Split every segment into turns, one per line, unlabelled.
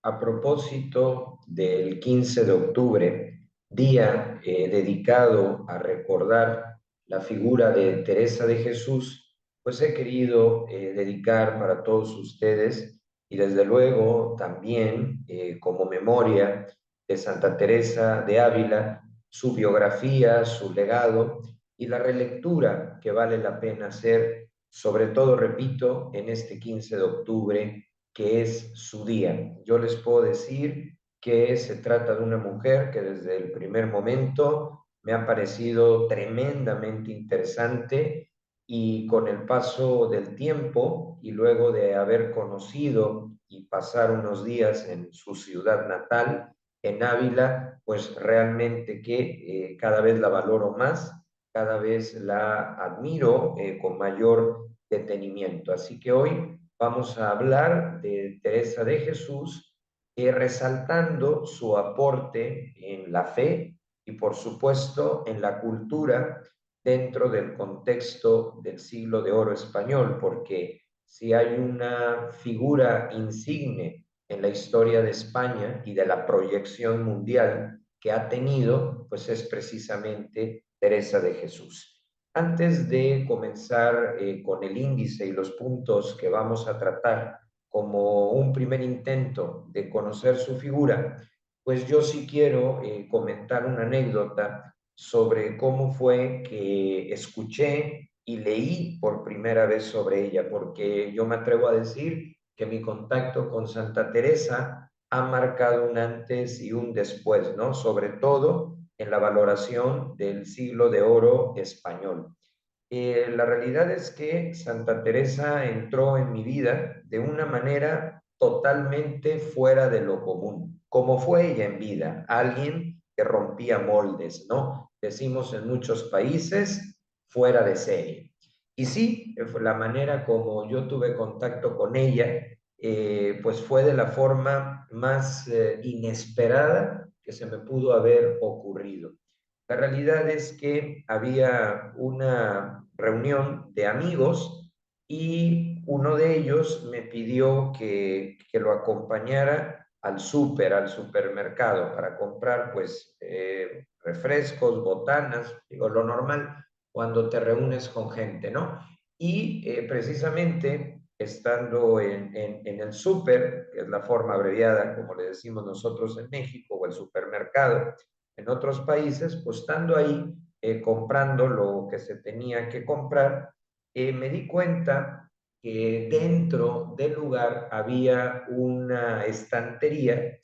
a propósito del 15 de octubre, día dedicado a recordar la figura de Teresa de Jesús, pues he querido dedicar para todos ustedes y desde luego también como memoria de Santa Teresa de Ávila, su biografía, su legado y la relectura que vale la pena hacer, sobre todo, repito, en este 15 de octubre, que es su día. Yo les puedo decir que se trata de una mujer que desde el primer momento me ha parecido tremendamente interesante y con el paso del tiempo y luego de haber conocido y pasar unos días en su ciudad natal, en Ávila, pues realmente que cada vez la valoro más, cada vez la admiro con mayor detenimiento. Así que hoy vamos a hablar de Teresa de Jesús, resaltando su aporte en la fe y por supuesto en la cultura dentro del contexto del siglo de oro español, porque si hay una figura insigne en la historia de España y de la proyección mundial que ha tenido, pues es precisamente Teresa de Jesús. Antes de comenzar con el índice y los puntos que vamos a tratar como un primer intento de conocer su figura, pues yo sí quiero comentar una anécdota sobre cómo fue que escuché y leí por primera vez sobre ella, porque yo me atrevo a decir que mi contacto con Santa Teresa ha marcado un antes y un después, ¿no? Sobre todo en la valoración del siglo de oro español. La realidad es que Santa Teresa entró en mi vida de una manera totalmente fuera de lo común, como fue ella en vida, alguien que rompía moldes, ¿no? Decimos en muchos países, fuera de serie. Y sí, la manera como yo tuve contacto con ella, pues fue de la forma más inesperada que se me pudo haber ocurrido. La realidad es que había una reunión de amigos y uno de ellos me pidió que lo acompañara al súper, al supermercado, para comprar pues refrescos, botanas, digo, lo normal cuando te reúnes con gente, ¿no? Y precisamente estando en el súper, que es la forma abreviada, como le decimos nosotros en México, o el supermercado, en otros países, pues estando ahí comprando lo que se tenía que comprar, me di cuenta que dentro del lugar había una estantería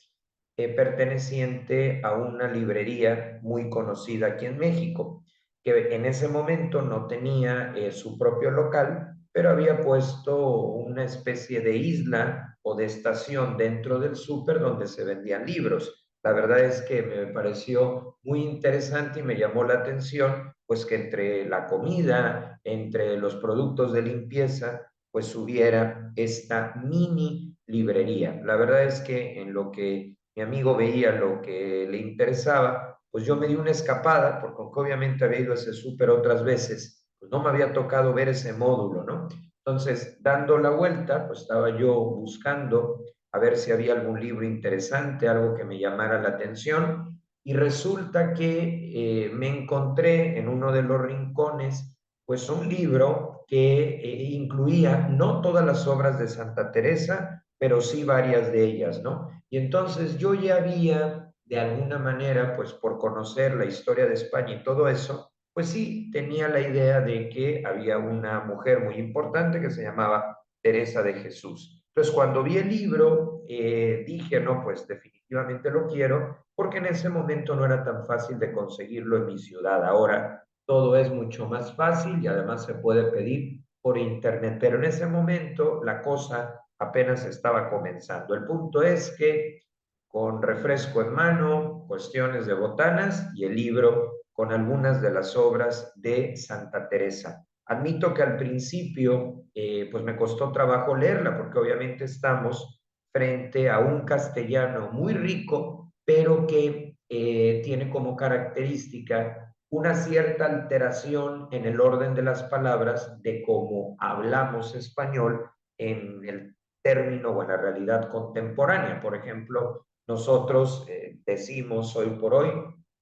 perteneciente a una librería muy conocida aquí en México, que en ese momento no tenía su propio local, pero había puesto una especie de isla o de estación dentro del súper donde se vendían libros. La verdad es que me pareció muy interesante y me llamó la atención, pues que entre la comida, entre los productos de limpieza, pues hubiera esta mini librería. La verdad es que en lo que mi amigo veía lo que le interesaba, pues yo me di una escapada, porque obviamente había ido a ese súper otras veces, pues no me había tocado ver ese módulo, ¿no? Entonces, dando la vuelta, pues estaba yo buscando a ver si había algún libro interesante, algo que me llamara la atención, y resulta que me encontré en uno de los rincones, pues un libro que incluía no todas las obras de Santa Teresa, pero sí varias de ellas, ¿no? Y entonces yo ya había, de alguna manera, pues por conocer la historia de España y todo eso, pues sí tenía la idea de que había una mujer muy importante que se llamaba Teresa de Jesús. Entonces, cuando vi el libro, dije, no, pues definitivamente lo quiero, porque en ese momento no era tan fácil de conseguirlo en mi ciudad. Ahora todo es mucho más fácil y además se puede pedir por internet, pero en ese momento la cosa apenas estaba comenzando. El punto es que con refresco en mano, cuestiones de botanas y el libro con algunas de las obras de Santa Teresa. Admito que al principio pues me costó trabajo leerla porque obviamente estamos frente a un castellano muy rico, pero que tiene como característica una cierta alteración en el orden de las palabras de cómo hablamos español en el término o en la realidad contemporánea. Por ejemplo, nosotros decimos hoy por hoy,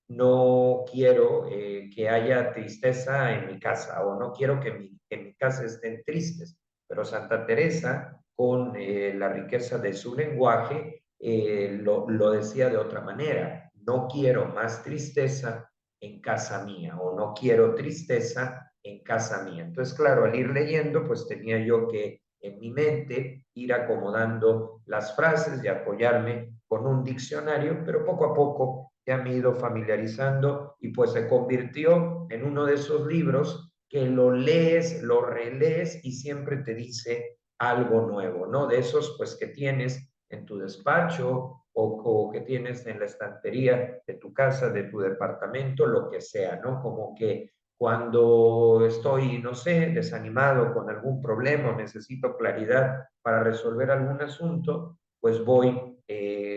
no quiero que haya tristeza en mi casa o no quiero que mi casa estén tristes, pero Santa Teresa, con la riqueza de su lenguaje, lo decía de otra manera, no quiero más tristeza en casa mía o no quiero tristeza en casa mía. Entonces, claro, al ir leyendo, pues tenía yo que en mi mente ir acomodando las frases y apoyarme con un diccionario, pero poco a poco ya me he ido familiarizando y pues se convirtió en uno de esos libros que lo lees, lo relees y siempre te dice algo nuevo, ¿no? De esos pues que tienes en tu despacho o que tienes en la estantería de tu casa, de tu departamento, lo que sea, ¿no? Como que cuando estoy, no sé, desanimado con algún problema o necesito claridad para resolver algún asunto, pues voy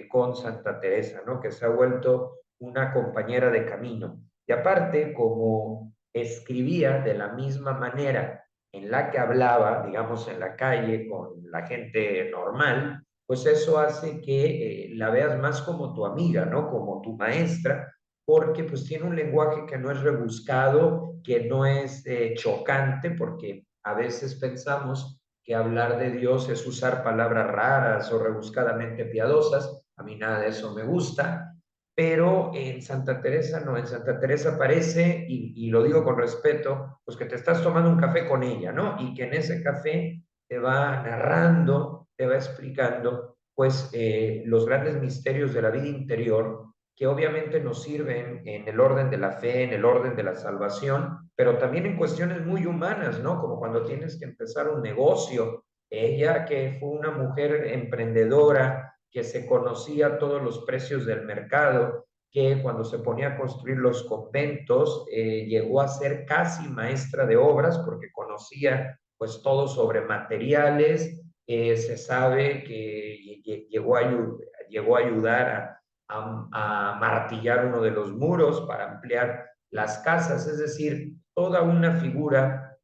con Santa Teresa, ¿no? Que se ha vuelto una compañera de camino. Y aparte, como escribía de la misma manera en la que hablaba, digamos, en la calle con la gente normal, pues eso hace que la veas más como tu amiga, ¿no? Como tu maestra, porque pues tiene un lenguaje que no es rebuscado, que no es chocante, porque a veces pensamos que hablar de Dios es usar palabras raras o rebuscadamente piadosas. A mí nada de eso me gusta, pero en Santa Teresa no, en Santa Teresa parece, y lo digo con respeto, pues que te estás tomando un café con ella, ¿no? Y que en ese café te va narrando, te va explicando, pues, los grandes misterios de la vida interior, que obviamente nos sirven en el orden de la fe, en el orden de la salvación, pero también en cuestiones muy humanas, ¿no? Como cuando tienes que empezar un negocio. Ella, que fue una mujer emprendedora, que se conocía todos los precios del mercado, que cuando se ponía a construir los conventos llegó a ser casi maestra de obras porque conocía pues todo sobre materiales, se sabe que llegó a ayudar a martillar uno de los muros para ampliar las casas, es decir, toda una figura,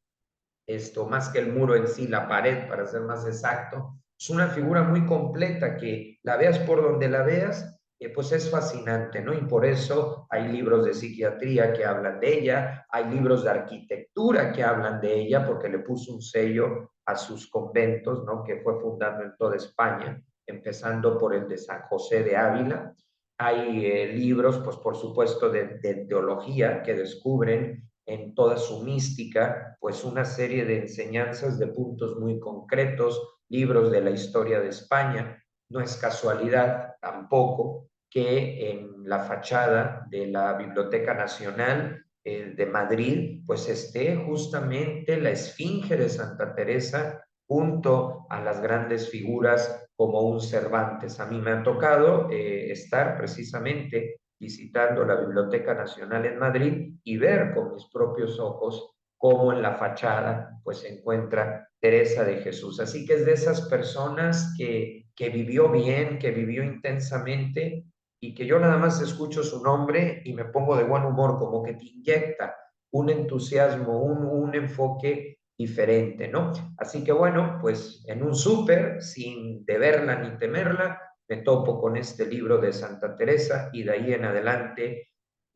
esto más que el muro en sí, la pared, para ser más exacto, es una figura muy completa que la veas por donde la veas, pues es fascinante, ¿no? Y por eso hay libros de psiquiatría que hablan de ella, hay libros de arquitectura que hablan de ella, porque le puso un sello a sus conventos, ¿no? Que fue fundando en toda España, empezando por el de San José de Ávila. Hay libros, pues por supuesto, de teología que descubren en toda su mística, pues una serie de enseñanzas de puntos muy concretos, libros de la historia de España. No es casualidad tampoco que en la fachada de la Biblioteca Nacional de Madrid, pues esté justamente la Esfinge de Santa Teresa junto a las grandes figuras como un Cervantes. A mí me ha tocado estar precisamente visitando la Biblioteca Nacional en Madrid y ver con mis propios ojos cómo en la fachada pues se encuentra Teresa de Jesús. Así que es de esas personas que vivió bien, que vivió intensamente y que yo nada más escucho su nombre y me pongo de buen humor, como que te inyecta un entusiasmo, un enfoque diferente, ¿no? Así que bueno, pues en un súper, sin deberla ni temerla, me topo con este libro de Santa Teresa y de ahí en adelante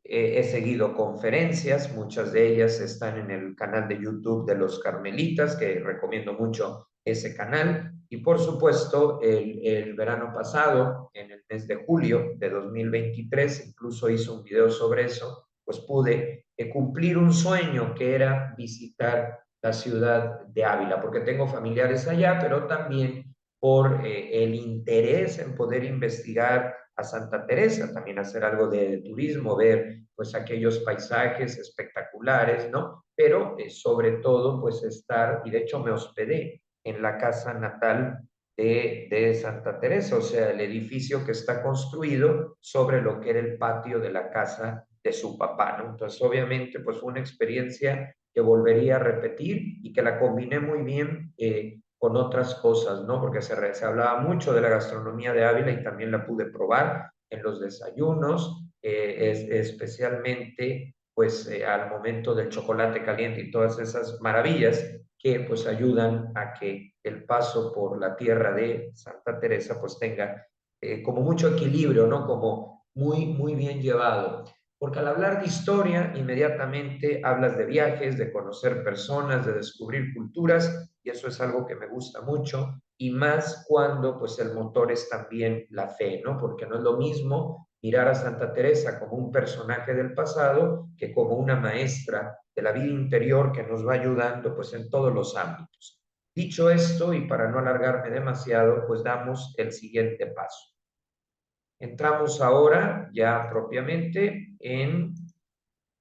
he seguido conferencias, muchas de ellas están en el canal de YouTube de los Carmelitas, que recomiendo mucho ese canal. Y por supuesto, el verano pasado, en el mes de julio de 2023, incluso hice un video sobre eso, pues pude cumplir un sueño que era visitar la ciudad de Ávila, porque tengo familiares allá, pero también por el interés en poder investigar a Santa Teresa, también hacer algo de turismo, ver pues aquellos paisajes espectaculares, ¿no? Pero sobre todo pues estar, y de hecho me hospedé en la casa natal de Santa Teresa, o sea, el edificio que está construido sobre lo que era el patio de la casa de su papá, ¿no? Entonces, obviamente, pues fue una experiencia que volvería a repetir y que la combiné muy bien con otras cosas, ¿no? Porque se hablaba mucho de la gastronomía de Ávila y también la pude probar en los desayunos, especialmente pues al momento del chocolate caliente y todas esas maravillas que pues ayudan a que el paso por la tierra de Santa Teresa pues tenga como mucho equilibrio, ¿no? Como muy bien llevado. Porque al hablar de historia, inmediatamente hablas de viajes, de conocer personas, de descubrir culturas, y eso es algo que me gusta mucho, y más cuando pues el motor es también la fe, ¿no? Porque no es lo mismo mirar a Santa Teresa como un personaje del pasado que como una maestra de la vida interior que nos va ayudando pues en todos los ámbitos. Dicho esto, y para no alargarme demasiado, pues damos el siguiente paso. Entramos ahora ya propiamente en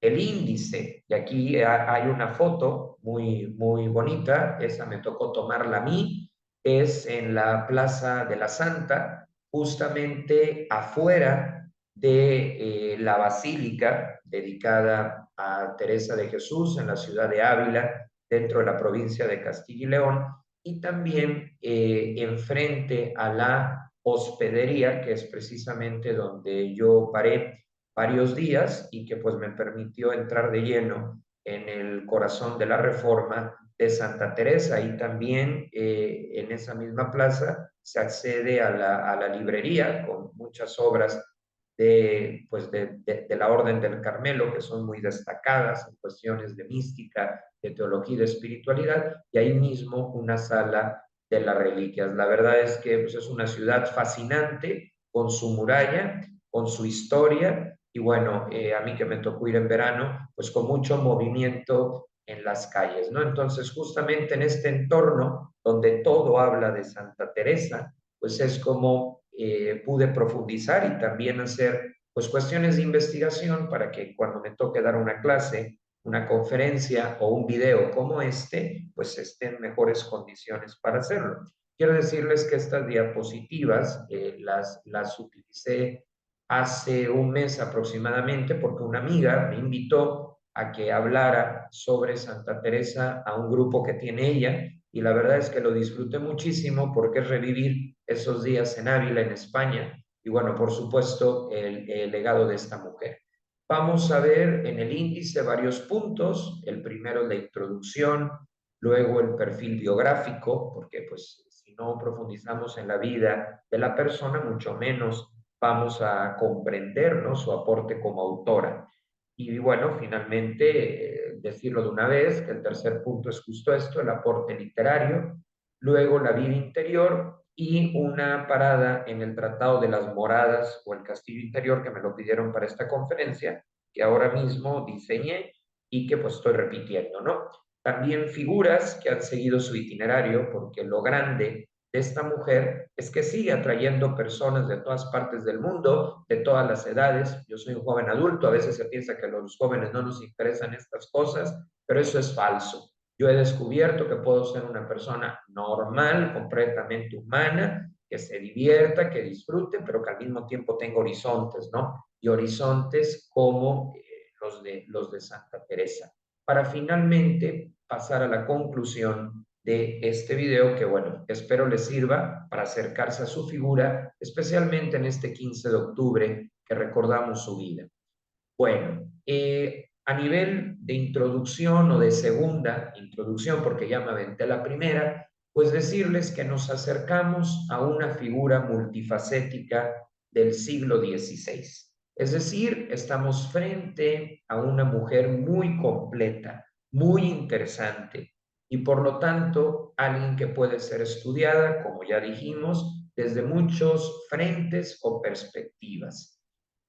el índice. Y aquí hay una foto muy bonita, esa me tocó tomarla a mí, es en la Plaza de la Santa, justamente afuera de la basílica dedicada a Teresa de Jesús en la ciudad de Ávila, dentro de la provincia de Castilla y León, y también enfrente a la hospedería, que es precisamente donde yo paré varios días y que pues me permitió entrar de lleno en el corazón de la Reforma de Santa Teresa, y también en esa misma plaza se accede a la librería con muchas obras de la Orden del Carmelo, que son muy destacadas en cuestiones de mística, de teología y de espiritualidad, y ahí mismo una sala de las reliquias. La verdad es que pues, es una ciudad fascinante, con su muralla, con su historia, y bueno, a mí que me tocó ir en verano, pues con mucho movimiento en las calles, ¿no? Entonces, justamente en este entorno donde todo habla de Santa Teresa, pues es como pude profundizar y también hacer pues cuestiones de investigación para que cuando me toque dar una clase, una conferencia o un video como este, pues esté en mejores condiciones para hacerlo. Quiero decirles que estas diapositivas las utilicé hace un mes aproximadamente porque una amiga me invitó a que hablara sobre Santa Teresa a un grupo que tiene ella, y la verdad es que lo disfruté muchísimo porque es revivir esos días en Ávila, en España, y bueno, por supuesto, el legado de esta mujer. Vamos a ver en el índice varios puntos. El primero es la introducción, luego el perfil biográfico, porque pues si no profundizamos en la vida de la persona, mucho menos vamos a comprender, ¿no?, su aporte como autora. Y bueno, finalmente, decirlo de una vez, que el tercer punto es justo esto, el aporte literario, luego la vida interior y una parada en el Tratado de las Moradas o el Castillo Interior, que me lo pidieron para esta conferencia, que ahora mismo diseñé y que pues estoy repitiendo, ¿no? También figuras que han seguido su itinerario, porque lo grande de esta mujer es que sigue atrayendo personas de todas partes del mundo, de todas las edades. Yo soy un joven adulto, a veces se piensa que a los jóvenes no nos interesan estas cosas, pero eso es falso. Yo he descubierto que puedo ser una persona normal, completamente humana, que se divierta, que disfrute, pero que al mismo tiempo tenga horizontes, ¿no? Y horizontes como los de Santa Teresa. Para finalmente pasar a la conclusión de este video que, bueno, espero les sirva para acercarse a su figura, especialmente en este 15 de octubre que recordamos su vida. Bueno, a nivel de introducción o de segunda introducción, porque ya me aventé la primera, pues decirles que nos acercamos a una figura multifacética del siglo XVI. Es decir, estamos frente a una mujer muy completa, muy interesante, y por lo tanto alguien que puede ser estudiada, como ya dijimos, desde muchos frentes o perspectivas.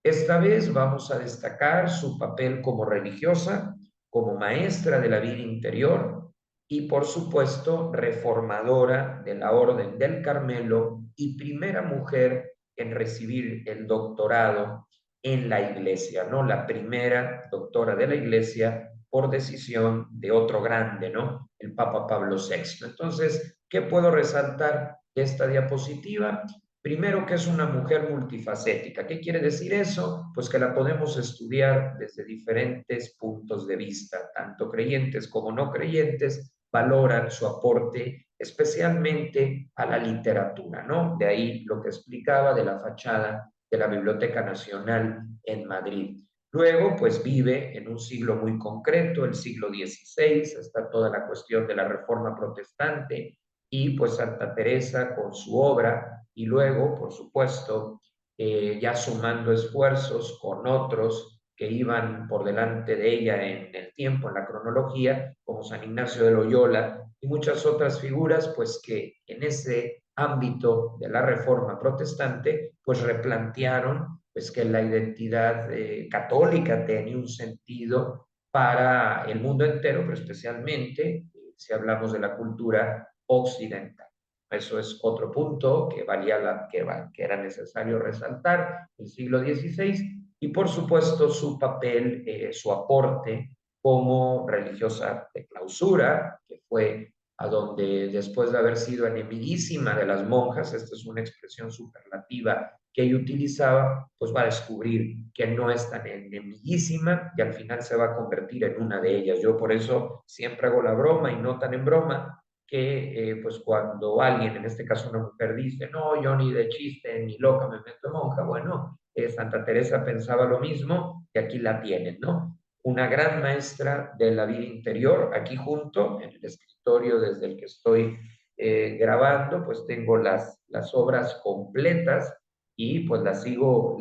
Esta vez vamos a destacar su papel como religiosa, como maestra de la vida interior y, por supuesto, reformadora de la Orden del Carmelo y primera mujer en recibir el doctorado en la Iglesia, ¿no? La primera doctora de la Iglesia por decisión de otro grande, ¿no? El Papa Pablo VI. Entonces, ¿qué puedo resaltar de esta diapositiva? Primero, que es una mujer multifacética. ¿Qué quiere decir eso? Pues que la podemos estudiar desde diferentes puntos de vista. Tanto creyentes como no creyentes valoran su aporte especialmente a la literatura, ¿no? De ahí lo que explicaba de la fachada de la Biblioteca Nacional en Madrid. Luego, pues vive en un siglo muy concreto, el siglo XVI, está toda la cuestión de la Reforma Protestante y pues Santa Teresa con su obra y luego, por supuesto, ya sumando esfuerzos con otros que iban por delante de ella en el tiempo, en la cronología, como San Ignacio de Loyola y muchas otras figuras, pues que en ese ámbito de la Reforma Protestante, pues replantearon pues que la identidad católica tenía un sentido para el mundo entero, pero especialmente si hablamos de la cultura occidental. Eso es otro punto que, que era necesario resaltar el siglo XVI y por supuesto su papel, su aporte como religiosa de clausura, que fue a donde después de haber sido enemiguísima de las monjas, esta es una expresión superlativa que ella utilizaba, pues va a descubrir que no es tan enemiguísima y al final se va a convertir en una de ellas. Yo por eso siempre hago la broma y no tan en broma, que pues cuando alguien, en este caso una mujer, dice, no, yo ni de chiste ni loca me meto monja, bueno, Santa Teresa pensaba lo mismo y aquí la tienen, ¿no? Una gran maestra de la vida interior, aquí junto, en el escritorio desde el que estoy grabando, pues tengo las obras completas y pues las sigo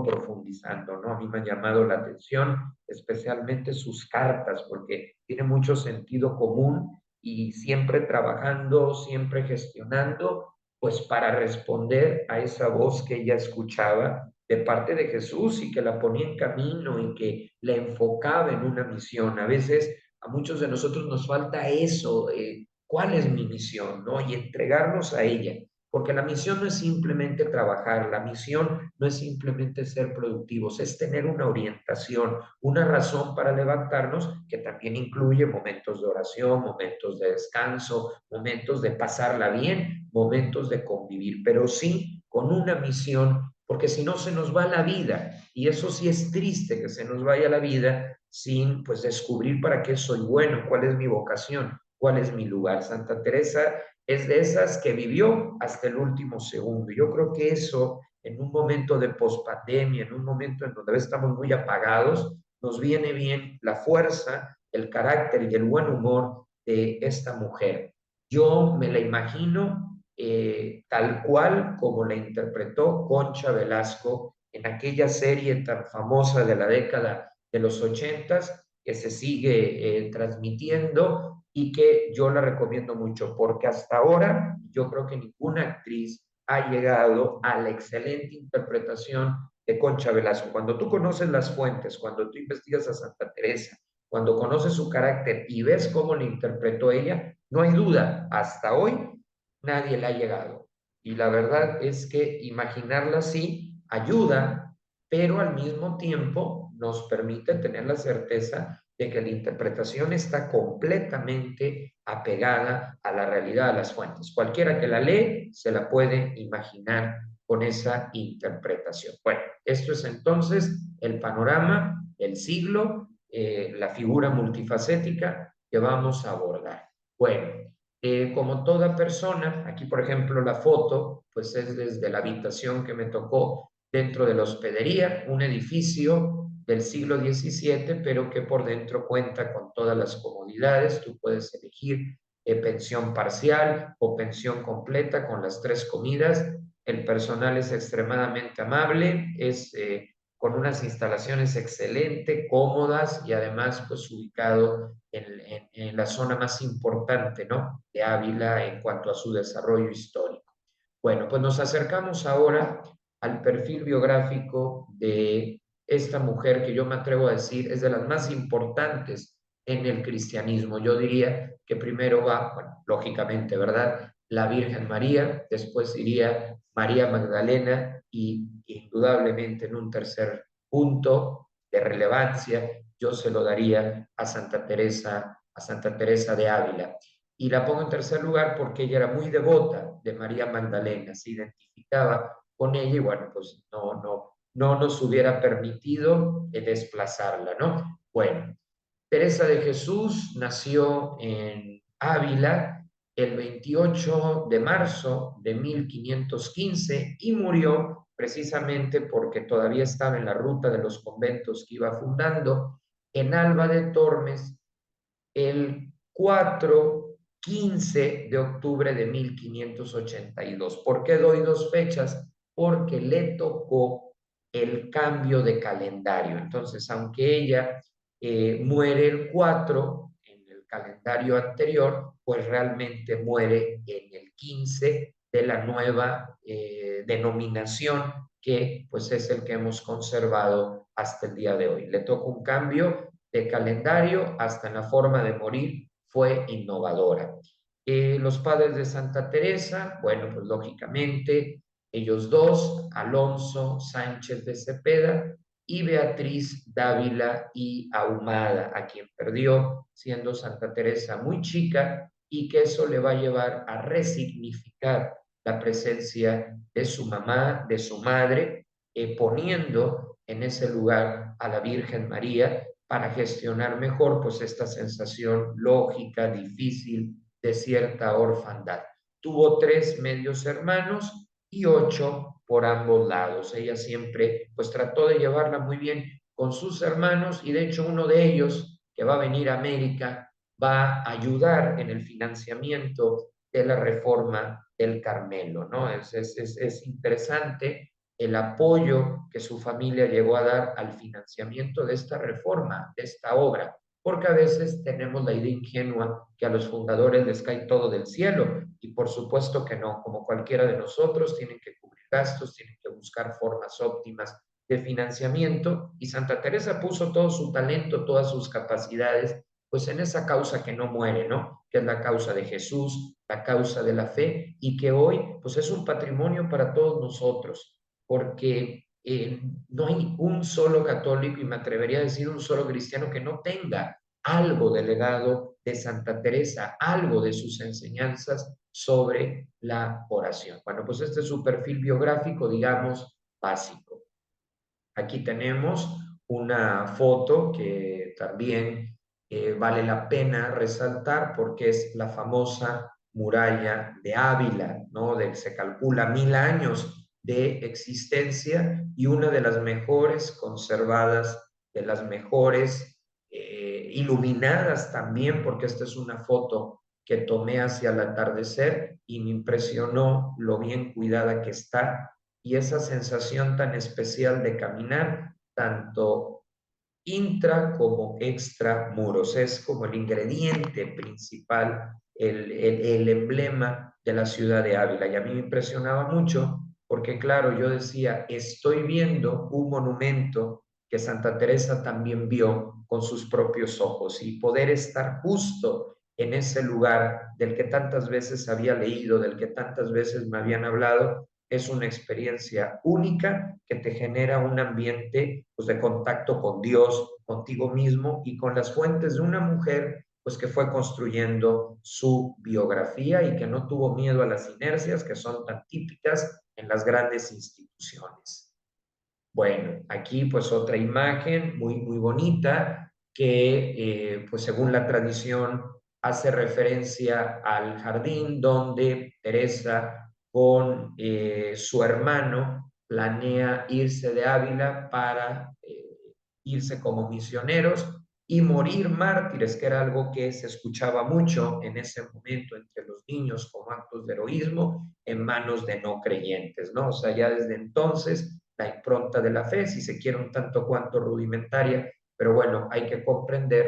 profundizando, ¿no? A mí me ha llamado la atención especialmente sus cartas, porque tiene mucho sentido común y siempre trabajando, siempre gestionando, pues para responder a esa voz que ella escuchaba de parte de Jesús y que la ponía en camino y que la enfocaba en una misión. A veces a muchos de nosotros nos falta eso, ¿cuál es mi misión? ¿No? Y entregarnos a ella. Porque la misión no es simplemente trabajar, la misión no es simplemente ser productivos, es tener una orientación, una razón para levantarnos que también incluye momentos de oración, momentos de descanso, momentos de pasarla bien, momentos de convivir, pero sí con una misión, porque si no se nos va la vida y eso sí es triste que se nos vaya la vida sin pues descubrir para qué soy bueno, cuál es mi vocación, cuál es mi lugar. Santa Teresa es de esas que vivió hasta el último segundo. Yo creo que eso, en un momento de pospandemia, en un momento en donde estamos muy apagados, nos viene bien la fuerza, el carácter y el buen humor de esta mujer. Yo me la imagino tal cual como la interpretó Concha Velasco en aquella serie tan famosa de la década de los ochentas que se sigue transmitiendo y que yo la recomiendo mucho porque hasta ahora yo creo que ninguna actriz ha llegado a la excelente interpretación de Concha Velasco. Cuando tú conoces las fuentes, cuando tú investigas a Santa Teresa, cuando conoces su carácter y ves cómo le interpretó ella, no hay duda, hasta hoy nadie le ha llegado. Y la verdad es que imaginarla así ayuda, pero al mismo tiempo nos permite tener la certeza de que la interpretación está completamente apegada a la realidad de las fuentes. Cualquiera que la lee se la puede imaginar con esa interpretación. Bueno, esto es entonces el panorama, el siglo, la figura multifacética que vamos a abordar. Bueno, como toda persona, aquí por ejemplo la foto, pues es desde la habitación que me tocó dentro de la hospedería, un edificio del siglo XVII, pero que por dentro cuenta con todas las comodidades. Tú puedes elegir pensión parcial o pensión completa con las tres comidas. El personal es extremadamente amable, es con unas instalaciones excelentes, cómodas y además pues ubicado en la zona más importante, ¿no? De Ávila en cuanto a su desarrollo histórico. Bueno, pues nos acercamos ahora al perfil biográfico de esta mujer que yo me atrevo a decir es de las más importantes en el cristianismo. Yo diría que primero va, bueno, lógicamente, ¿verdad? La Virgen María, después iría María Magdalena y indudablemente en un tercer punto de relevancia yo se lo daría a Santa Teresa de Ávila. Y la pongo en tercer lugar porque ella era muy devota de María Magdalena, se identificaba con ella y bueno, pues no nos hubiera permitido desplazarla, ¿no? Bueno, Teresa de Jesús nació en Ávila el 28 de marzo de 1515 y murió precisamente porque todavía estaba en la ruta de los conventos que iba fundando en Alba de Tormes el 15 de octubre de 1582. ¿Por qué doy dos fechas? Porque le tocó el cambio de calendario. Entonces, aunque ella muere el 4 en el calendario anterior, pues realmente muere en el 15 de la nueva denominación que pues es el que hemos conservado hasta el día de hoy. Le toca un cambio de calendario, hasta en la forma de morir, fue innovadora. Los padres de Santa Teresa, bueno, pues lógicamente, ellos dos, Alonso Sánchez de Cepeda y Beatriz Dávila y Ahumada, a quien perdió siendo Santa Teresa muy chica y que eso le va a llevar a resignificar la presencia de su mamá, de su madre, poniendo en ese lugar a la Virgen María para gestionar mejor pues esta sensación lógica, difícil de cierta orfandad. Tuvo 3 medios hermanos y 8 por ambos lados. Ella siempre pues trató de llevarla muy bien con sus hermanos y de hecho uno de ellos que va a venir a América va a ayudar en el financiamiento de la reforma del Carmelo, ¿no? Es interesante el apoyo que su familia llegó a dar al financiamiento de esta reforma, de esta obra, porque a veces tenemos la idea ingenua que a los fundadores les cae todo del cielo, y por supuesto que no, como cualquiera de nosotros, tienen que cubrir gastos, tienen que buscar formas óptimas de financiamiento, y Santa Teresa puso todo su talento, todas sus capacidades, pues en esa causa que no muere, ¿no? Que es la causa de Jesús, la causa de la fe, y que hoy, pues es un patrimonio para todos nosotros porque no hay un solo católico, y me atrevería a decir un solo cristiano, que no tenga algo del legado de Santa Teresa, algo de sus enseñanzas sobre la oración. Bueno, pues este es su perfil biográfico, digamos, básico. Aquí tenemos una foto que también vale la pena resaltar porque es la famosa muralla de Ávila, ¿no? Se calcula 1000 años de existencia y una de las mejores conservadas, de las mejores iluminadas también, porque esta es una foto que tomé hacia el atardecer y me impresionó lo bien cuidada que está y esa sensación tan especial de caminar, tanto intra como extra muros. Es como el ingrediente principal, el emblema de la ciudad de Ávila. Y a mí me impresionaba mucho porque, claro, yo decía, estoy viendo un monumento que Santa Teresa también vio con sus propios ojos y poder estar justo en ese lugar del que tantas veces había leído, del que tantas veces me habían hablado, es una experiencia única que te genera un ambiente pues, de contacto con Dios, contigo mismo y con las fuentes de una mujer pues que fue construyendo su biografía y que no tuvo miedo a las inercias que son tan típicas en las grandes instituciones. Bueno, aquí pues otra imagen muy bonita que pues según la tradición hace referencia al jardín donde Teresa con su hermano planea irse de Ávila para irse como misioneros y morir mártires, que era algo que se escuchaba mucho en ese momento entre los niños como actos de heroísmo en manos de no creyentes, ¿no? O sea, ya desde entonces la impronta de la fe, si se quiere un tanto cuanto rudimentaria, pero bueno, hay que comprender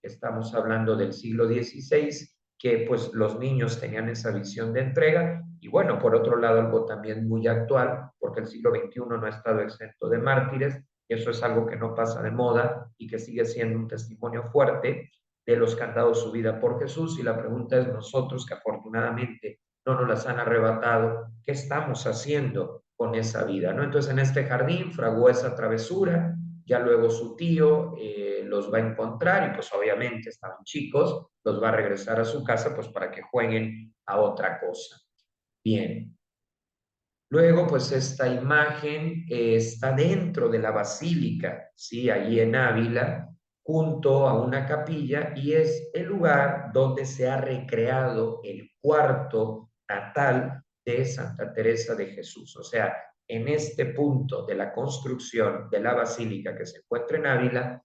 que estamos hablando del siglo XVI, que pues los niños tenían esa visión de entrega, y bueno, por otro lado, algo también muy actual, porque el siglo XXI no ha estado exento de mártires, y eso es algo que no pasa de moda y que sigue siendo un testimonio fuerte de los que han dado su vida por Jesús, y la pregunta es nosotros que afortunadamente no nos las han arrebatado, ¿qué estamos haciendo con esa vida? ¿No? Entonces en este jardín fraguó esa travesura, ya luego su tío los va a encontrar y pues obviamente estaban chicos, los va a regresar a su casa pues para que jueguen a otra cosa. Bien, luego, pues esta imagen está dentro de la basílica, ¿sí? Ahí en Ávila, junto a una capilla, y es el lugar donde se ha recreado el cuarto natal de Santa Teresa de Jesús. O sea, en este punto de la construcción de la basílica que se encuentra en Ávila,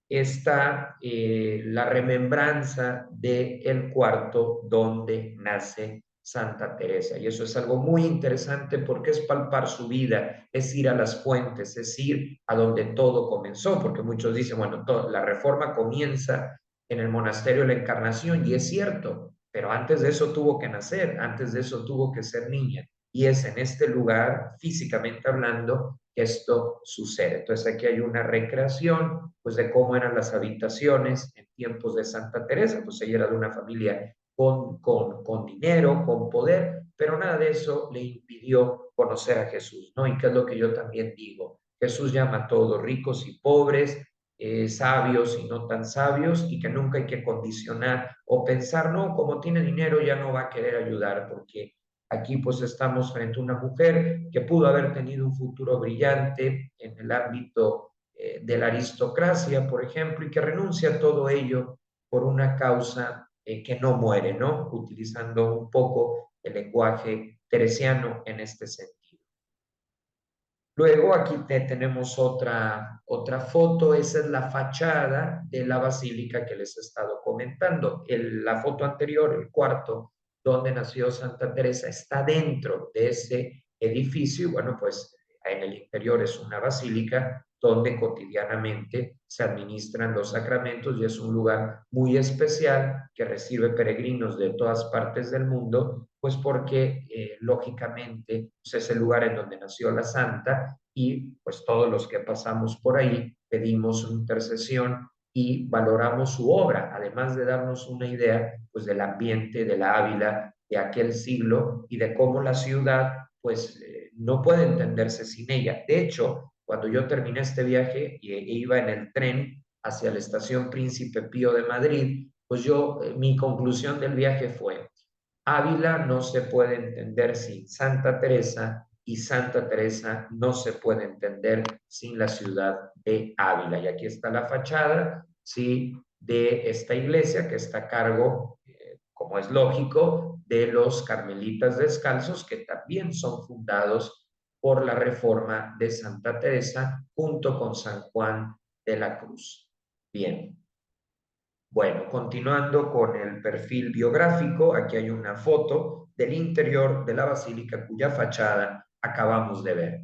está la remembranza del cuarto donde nace Santa Teresa. Y eso es algo muy interesante porque es palpar su vida, es ir a las fuentes, es ir a donde todo comenzó, porque muchos dicen, bueno, la reforma comienza en el monasterio de la Encarnación, y es cierto, pero antes de eso tuvo que nacer, antes de eso tuvo que ser niña. Y es en este lugar, físicamente hablando, que esto sucede. Entonces aquí hay una recreación, pues, de cómo eran las habitaciones en tiempos de Santa Teresa. Pues ella era de una familia con dinero, con poder, pero nada de eso le impidió conocer a Jesús, ¿no? Y qué es lo que yo también digo. Jesús llama a todos, ricos y pobres, sabios y no tan sabios, y que nunca hay que condicionar o pensar, no, como tiene dinero ya no va a querer ayudar, porque aquí pues estamos frente a una mujer que pudo haber tenido un futuro brillante en el ámbito de la aristocracia, por ejemplo, y que renuncia a todo ello por una causa que no muere, ¿no? Utilizando un poco el lenguaje teresiano en este sentido. Luego aquí tenemos otra foto, esa es la fachada de la basílica que les he estado comentando. La foto anterior, el cuarto, donde nació Santa Teresa, está dentro de ese edificio, y bueno, pues en el interior es una basílica donde cotidianamente se administran los sacramentos, y es un lugar muy especial que recibe peregrinos de todas partes del mundo, pues porque lógicamente pues es el lugar en donde nació la santa, y pues todos los que pasamos por ahí pedimos su intercesión y valoramos su obra, además de darnos una idea pues del ambiente de la Ávila de aquel siglo y de cómo la ciudad pues no puede entenderse sin ella. De hecho, cuando yo terminé este viaje e iba en el tren hacia la estación Príncipe Pío de Madrid, pues mi conclusión del viaje fue: Ávila no se puede entender sin Santa Teresa, y Santa Teresa no se puede entender sin la ciudad de Ávila. Y aquí está la fachada, ¿sí?, de esta iglesia, que está a cargo, como es lógico, de los carmelitas descalzos, que también son fundados por la reforma de Santa Teresa junto con San Juan de la Cruz. Bien. Bueno, continuando con el perfil biográfico, aquí hay una foto del interior de la basílica cuya fachada acabamos de ver.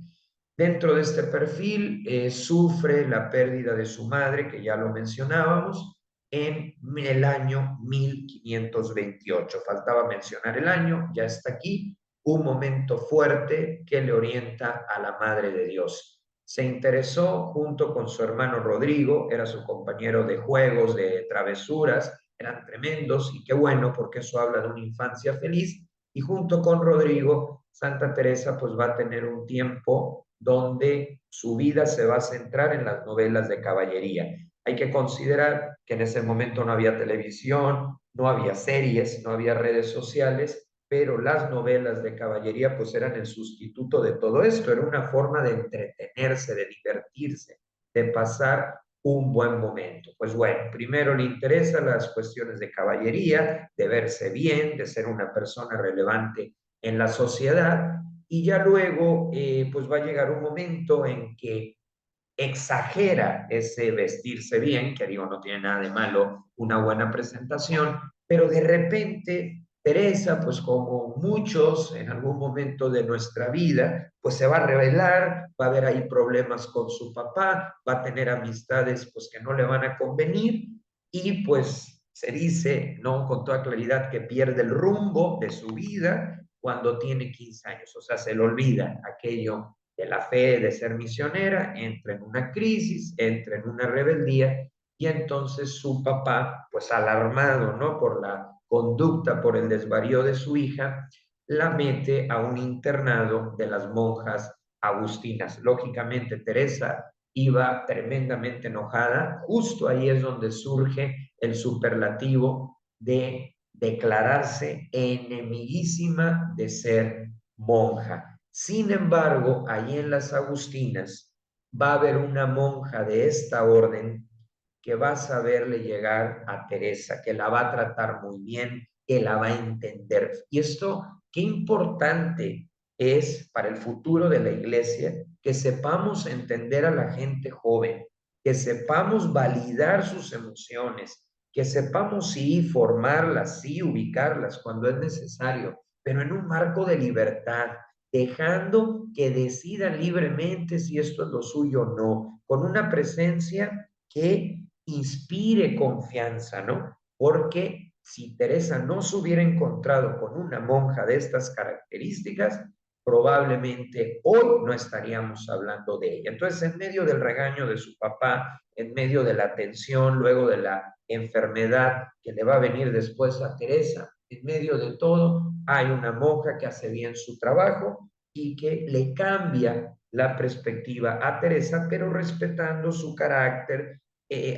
Dentro de este perfil sufre la pérdida de su madre, que ya lo mencionábamos, en el año 1528. Faltaba mencionar el año, ya está aquí, un momento fuerte que le orienta a la Madre de Dios. Se interesó junto con su hermano Rodrigo, era su compañero de juegos, de travesuras, eran tremendos, y qué bueno, porque eso habla de una infancia feliz. Y junto con Rodrigo, Santa Teresa pues va a tener un tiempo donde su vida se va a centrar en las novelas de caballería. Hay que considerar que en ese momento no había televisión, no había series, no había redes sociales, pero las novelas de caballería pues eran el sustituto de todo esto, era una forma de entretenerse, de divertirse, de pasar un buen momento. Pues bueno, primero le interesan las cuestiones de caballería, de verse bien, de ser una persona relevante en la sociedad, y ya luego pues va a llegar un momento en que exagera ese vestirse bien, que digo, no tiene nada de malo una buena presentación, pero de repente Teresa, pues como muchos en algún momento de nuestra vida, pues se va a rebelar, va a haber ahí problemas con su papá, va a tener amistades pues que no le van a convenir, y pues se dice, ¿no?, con toda claridad, que pierde el rumbo de su vida cuando tiene 15 años, o sea, se le olvida aquello de la fe, de ser misionera, entra en una crisis, entra en una rebeldía, y entonces su papá, pues alarmado, ¿no?, por la conducta, por el desvarío de su hija, la mete a un internado de las monjas agustinas. Lógicamente, Teresa iba tremendamente enojada. Justo ahí es donde surge el superlativo de declararse enemiguísima de ser monja. Sin embargo, ahí en las Agustinas va a haber una monja de esta orden que va a saberle llegar a Teresa, que la va a tratar muy bien, que la va a entender. Y esto, qué importante es para el futuro de la iglesia, que sepamos entender a la gente joven, que sepamos validar sus emociones, que sepamos sí formarlas, sí ubicarlas cuando es necesario, pero en un marco de libertad, dejando que decidan libremente si esto es lo suyo o no, con una presencia que inspire confianza, ¿no? Porque si Teresa no se hubiera encontrado con una monja de estas características, probablemente hoy no estaríamos hablando de ella. Entonces, en medio del regaño de su papá, en medio de la tensión, luego de la enfermedad que le va a venir después a Teresa, en medio de todo, hay una monja que hace bien su trabajo y que le cambia la perspectiva a Teresa, pero respetando su carácter,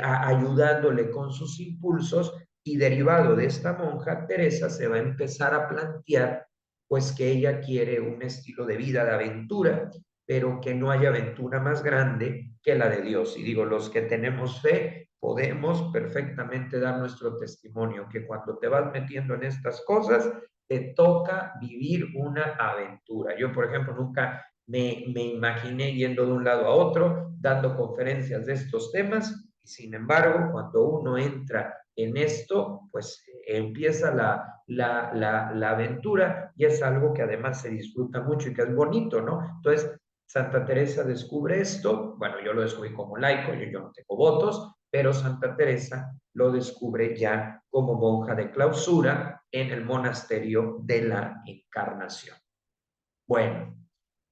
ayudándole con sus impulsos, y derivado de esta monja, Teresa se va a empezar a plantear pues que ella quiere un estilo de vida de aventura, pero que no haya aventura más grande que la de Dios. Y digo, los que tenemos fe podemos perfectamente dar nuestro testimonio, que cuando te vas metiendo en estas cosas, te toca vivir una aventura. Yo, por ejemplo, nunca me imaginé yendo de un lado a otro, dando conferencias de estos temas, y sin embargo, cuando uno entra en esto, pues empieza la aventura, y es algo que además se disfruta mucho y que es bonito, ¿no? Entonces, Santa Teresa descubre esto, bueno, yo lo descubrí como laico, yo no tengo votos, pero Santa Teresa lo descubre ya como monja de clausura en el monasterio de la Encarnación. Bueno,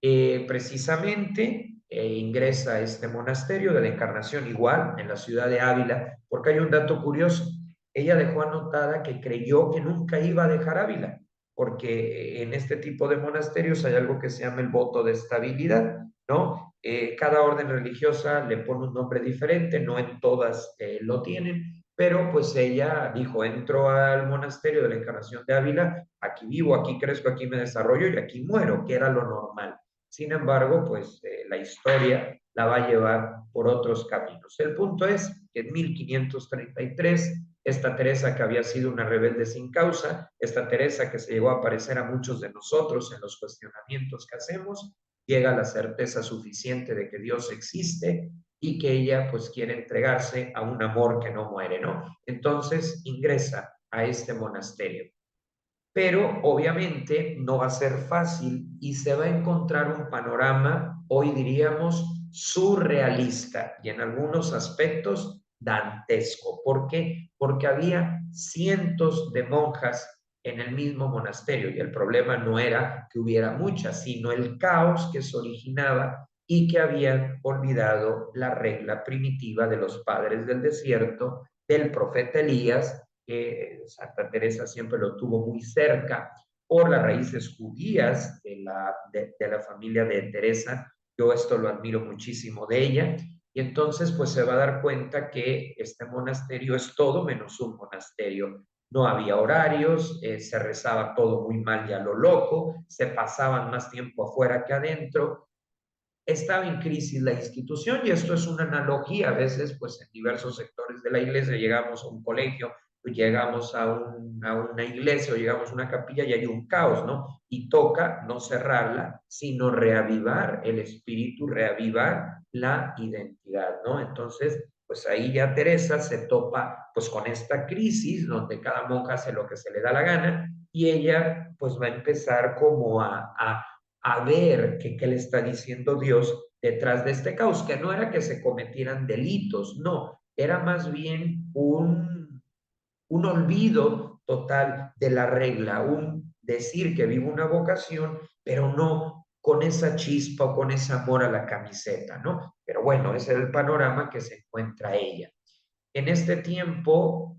precisamente ingresa a este monasterio de la Encarnación, igual en la ciudad de Ávila, porque hay un dato curioso. Ella dejó anotada que creyó que nunca iba a dejar Ávila, porque en este tipo de monasterios hay algo que se llama el voto de estabilidad, ¿no? Cada orden religiosa le pone un nombre diferente, no en todas lo tienen, pero pues ella dijo, entro al monasterio de la Encarnación de Ávila, aquí vivo, aquí crezco, aquí me desarrollo y aquí muero, que era lo normal. Sin embargo, pues la historia la va a llevar por otros caminos. El punto es que en 1533, esta Teresa que había sido una rebelde sin causa, esta Teresa que se llegó a parecer a muchos de nosotros en los cuestionamientos que hacemos, llega a la certeza suficiente de que Dios existe y que ella pues quiere entregarse a un amor que no muere, ¿no? Entonces ingresa a este monasterio. Pero obviamente no va a ser fácil y se va a encontrar un panorama, hoy diríamos, surrealista y en algunos aspectos dantesco. ¿Por qué? Porque había cientos de monjas en el mismo monasterio y el problema no era que hubiera muchas, sino el caos que se originaba y que habían olvidado la regla primitiva de los padres del desierto, del profeta Elías, que Santa Teresa siempre lo tuvo muy cerca por las raíces judías de la familia de Teresa. Yo esto lo admiro muchísimo de ella. Y entonces pues se va a dar cuenta que este monasterio es todo menos un monasterio. No había horarios, se rezaba todo muy mal y a lo loco, se pasaban más tiempo afuera que adentro, estaba en crisis la institución, y esto es una analogía. A veces pues en diversos sectores de la iglesia llegamos a un colegio, llegamos a una iglesia o llegamos a una capilla y hay un caos, ¿no? Y toca no cerrarla, sino reavivar el espíritu, reavivar la identidad, ¿no? Entonces, pues ahí ya Teresa se topa pues con esta crisis donde cada monja hace lo que se le da la gana, y ella pues va a empezar como a ver qué le está diciendo Dios detrás de este caos, que no era que se cometieran delitos, no, era más bien un olvido total de la regla, un decir que vivo una vocación, pero no con esa chispa o con ese amor a la camiseta, ¿no? Pero bueno, ese es el panorama que se encuentra ella. En este tiempo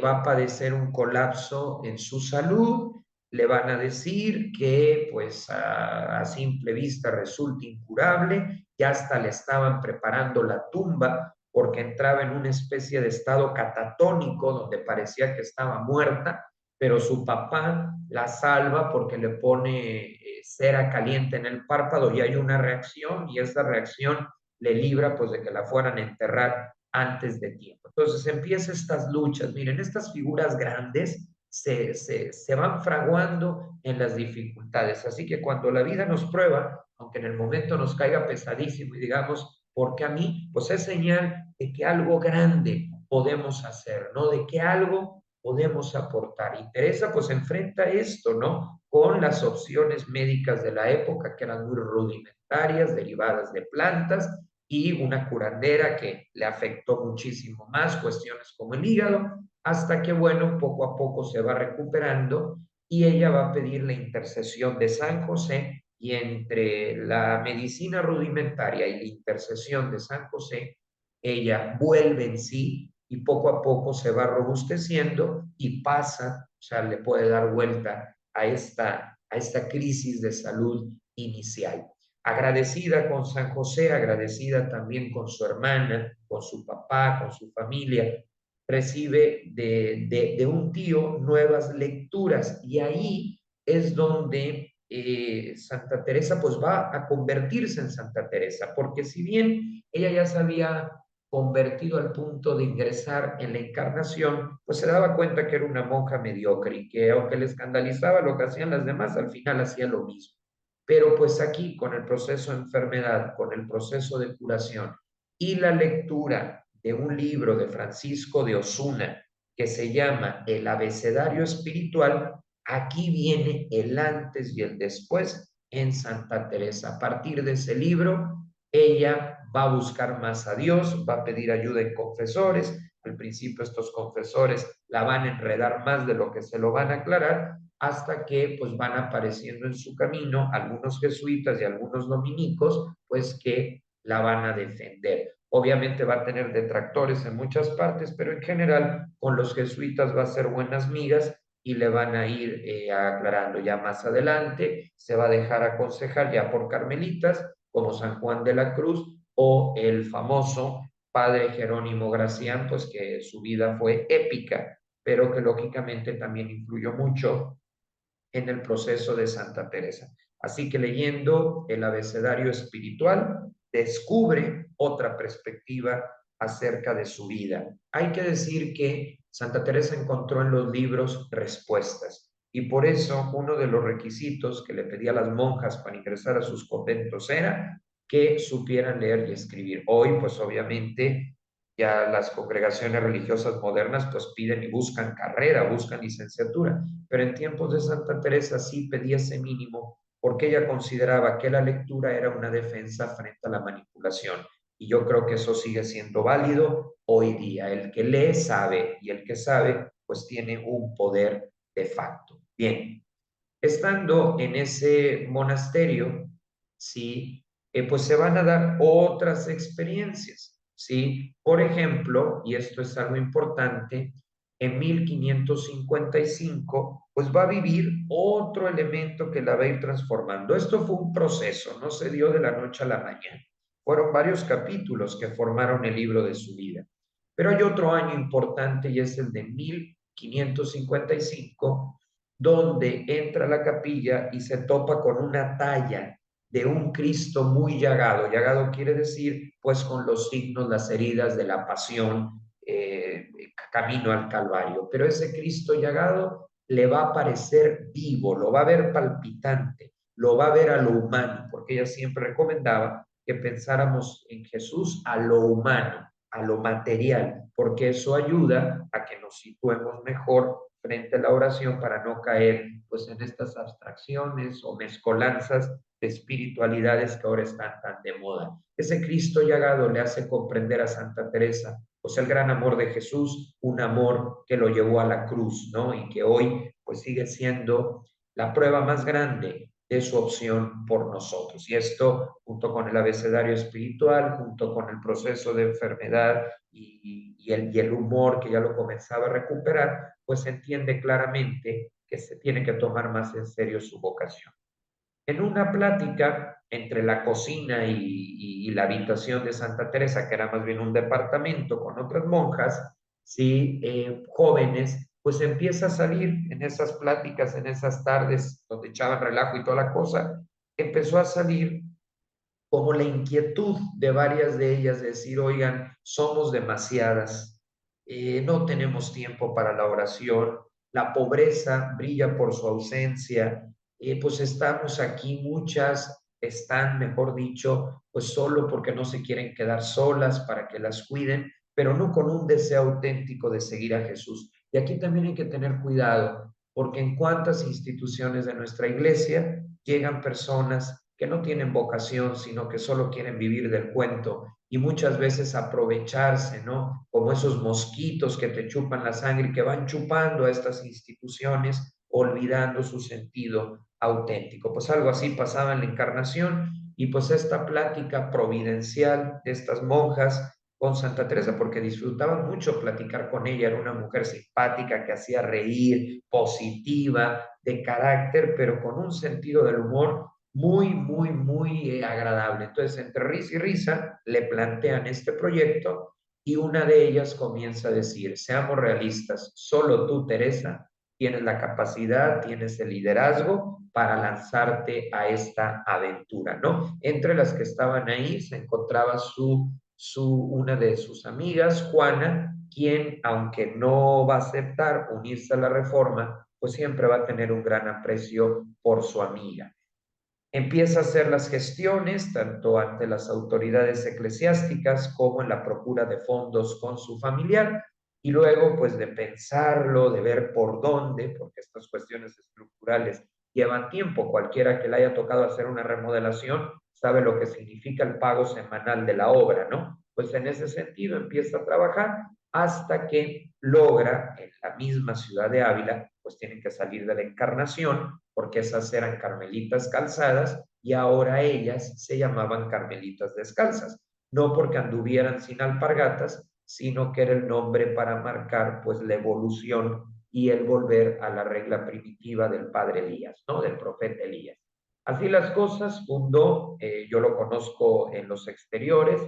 va a padecer un colapso en su salud, le van a decir que pues a simple vista resulta incurable, ya hasta le estaban preparando la tumba porque entraba en una especie de estado catatónico donde parecía que estaba muerta, pero su papá la salva porque le pone cera caliente en el párpado y hay una reacción, y esa reacción le libra pues de que la fueran a enterrar antes de tiempo. Entonces empiezan estas luchas. Miren, estas figuras grandes se van fraguando en las dificultades. Así que cuando la vida nos prueba, aunque en el momento nos caiga pesadísimo y digamos, ¿por qué a mí? Pues es señal de que algo grande podemos hacer, ¿no? De que algo podemos aportar. Y Teresa pues enfrenta esto, ¿no? Con las opciones médicas de la época que eran muy rudimentarias, derivadas de plantas, y una curandera que le afectó muchísimo más cuestiones como el hígado, hasta que, bueno, poco a poco se va recuperando y ella va a pedir la intercesión de San José, y entre la medicina rudimentaria y la intercesión de San José, ella vuelve en sí y poco a poco se va robusteciendo y pasa, o sea, le puede dar vuelta a esta crisis de salud inicial. Agradecida con San José, agradecida también con su hermana, con su papá, con su familia, recibe de un tío nuevas lecturas, y ahí es donde Santa Teresa pues va a convertirse en Santa Teresa, porque si bien ella ya se había convertido al punto de ingresar en la encarnación, pues se daba cuenta que era una monja mediocre y que aunque le escandalizaba lo que hacían las demás, al final hacía lo mismo. Pero pues aquí, con el proceso de enfermedad, con el proceso de curación y la lectura de un libro de Francisco de Osuna que se llama El Abecedario Espiritual, aquí viene el antes y el después en Santa Teresa. A partir de ese libro, ella va a buscar más a Dios, va a pedir ayuda en confesores. Al principio estos confesores la van a enredar más de lo que se lo van a aclarar, hasta que pues van apareciendo en su camino algunos jesuitas y algunos dominicos, pues que la van a defender. Obviamente va a tener detractores en muchas partes, pero en general con los jesuitas va a ser buenas migas y le van a ir aclarando. Ya más adelante se va a dejar aconsejar ya por carmelitas como San Juan de la Cruz o el famoso padre Jerónimo Gracián, pues que su vida fue épica, pero que lógicamente también influyó mucho en el proceso de Santa Teresa. Así que leyendo el abecedario espiritual, descubre otra perspectiva acerca de su vida. Hay que decir que Santa Teresa encontró en los libros respuestas, y por eso uno de los requisitos que le pedía a las monjas para ingresar a sus conventos era que supieran leer y escribir. Hoy, pues obviamente, ya las congregaciones religiosas modernas pues piden y buscan carrera, buscan licenciatura, pero en tiempos de Santa Teresa sí pedía ese mínimo, porque ella consideraba que la lectura era una defensa frente a la manipulación. Y yo creo que eso sigue siendo válido hoy día. El que lee sabe, y el que sabe pues tiene un poder de facto. Bien, estando en ese monasterio, sí, pues se van a dar otras experiencias, sí. Por ejemplo, y esto es algo importante, en 1555, pues va a vivir otro elemento que la va a ir transformando. Esto fue un proceso, no se dio de la noche a la mañana. Fueron varios capítulos que formaron el libro de su vida. Pero hay otro año importante, y es el de 1555, donde entra a la capilla y se topa con una talla de un Cristo muy llagado. Llagado quiere decir, pues, con los signos, las heridas de la pasión, camino al Calvario. Pero ese Cristo llagado le va a parecer vivo, lo va a ver palpitante, lo va a ver a lo humano, porque ella siempre recomendaba que pensáramos en Jesús a lo humano, a lo material, porque eso ayuda a que nos situemos mejor frente a la oración para no caer pues en estas abstracciones o mezcolanzas de espiritualidades que ahora están tan de moda. Ese Cristo llagado le hace comprender a Santa Teresa pues el gran amor de Jesús, un amor que lo llevó a la cruz, ¿no? Y que hoy pues sigue siendo la prueba más grande de su opción por nosotros. Y esto, junto con el abecedario espiritual, junto con el proceso de enfermedad y el humor que ya lo comenzaba a recuperar, pues se entiende claramente que se tiene que tomar más en serio su vocación. En una plática entre la cocina y la habitación de Santa Teresa, que era más bien un departamento con otras monjas, sí, jóvenes, pues empieza a salir en esas pláticas, en esas tardes donde echaban relajo y toda la cosa, empezó a salir como la inquietud de varias de ellas de decir, oigan, somos demasiadas, no tenemos tiempo para la oración, la pobreza brilla por su ausencia. Pues estamos aquí, muchas están, mejor dicho, pues solo porque no se quieren quedar solas para que las cuiden, pero no con un deseo auténtico de seguir a Jesús. Y aquí también hay que tener cuidado, porque en cuántas instituciones de nuestra iglesia llegan personas que no tienen vocación, sino que solo quieren vivir del cuento y muchas veces aprovecharse, ¿no? Como esos mosquitos que te chupan la sangre y que van chupando a estas instituciones, olvidando su sentido auténtico. Pues algo así pasaba en la Encarnación y pues esta plática providencial de estas monjas con Santa Teresa, porque disfrutaban mucho platicar con ella, era una mujer simpática que hacía reír, positiva, de carácter, pero con un sentido del humor muy agradable. Entonces, entre risa y risa, le plantean este proyecto y una de ellas comienza a decir, seamos realistas, solo tú, Teresa, tienes la capacidad, tienes el liderazgo para lanzarte a esta aventura, ¿no? Entre las que estaban ahí se encontraba una de sus amigas, Juana, quien, aunque no va a aceptar unirse a la reforma, pues siempre va a tener un gran aprecio por su amiga. Empieza a hacer las gestiones tanto ante las autoridades eclesiásticas como en la procura de fondos con su familiar y luego pues de pensarlo, de ver por dónde, porque estas cuestiones estructurales llevan tiempo. Cualquiera que le haya tocado hacer una remodelación sabe lo que significa el pago semanal de la obra, ¿no? Pues en ese sentido empieza a trabajar hasta que logra en la misma ciudad de Ávila, pues tienen que salir de la Encarnación, porque esas eran carmelitas calzadas y ahora ellas se llamaban carmelitas descalzas, no porque anduvieran sin alpargatas, sino que era el nombre para marcar pues la evolución y el volver a la regla primitiva del padre Elías, ¿no? Del profeta Elías. Así las cosas, fundó, yo lo conozco en los exteriores,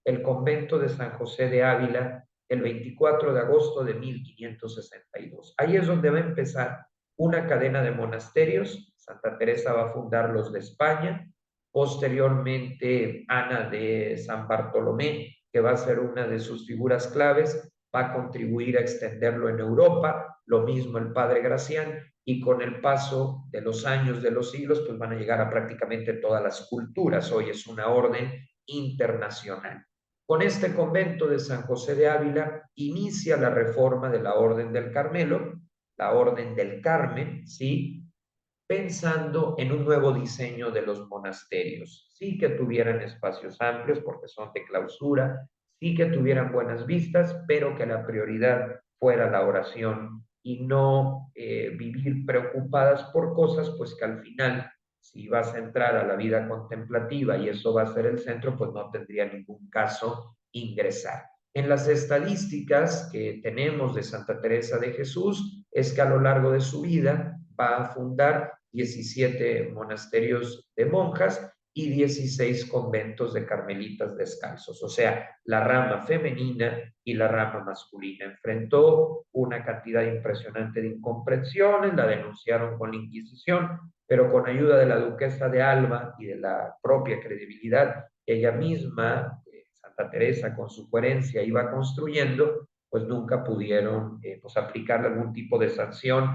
el convento de San José de Ávila el 24 de agosto de 1562. Ahí es donde va a empezar una cadena de monasterios. Santa Teresa va a fundar los de España, posteriormente Ana de San Bartolomé, que va a ser una de sus figuras claves, va a contribuir a extenderlo en Europa, lo mismo el padre Gracián, y con el paso de los años, de los siglos, pues van a llegar a prácticamente todas las culturas. Hoy es una orden internacional. Con este convento de San José de Ávila inicia la reforma de la Orden del Carmelo, la Orden del Carmen, ¿sí? Pensando en un nuevo diseño de los monasterios. Sí que tuvieran espacios amplios porque son de clausura, sí que tuvieran buenas vistas, pero que la prioridad fuera la oración y no vivir preocupadas por cosas, pues que al final, si vas a entrar a la vida contemplativa y eso va a ser el centro, pues no tendría ningún caso ingresar. En las estadísticas que tenemos de Santa Teresa de Jesús es que a lo largo de su vida va a fundar 17 monasterios de monjas y 16 conventos de carmelitas descalzos, o sea, la rama femenina y la rama masculina. Enfrentó una cantidad impresionante de incomprensiones, la denunciaron con la Inquisición, pero con ayuda de la duquesa de Alba y de la propia credibilidad ella misma, Santa Teresa, con su coherencia iba construyendo, pues nunca pudieron pues aplicarle algún tipo de sanción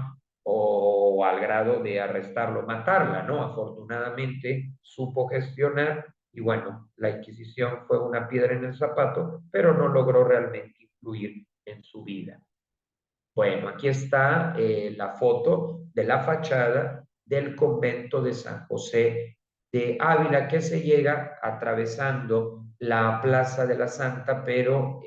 o al grado de arrestarlo, matarla, ¿no? Afortunadamente supo gestionar y bueno, la Inquisición fue una piedra en el zapato, pero no logró realmente influir en su vida. Bueno, aquí está la foto de la fachada del convento de San José de Ávila, que se llega atravesando la Plaza de la Santa, pero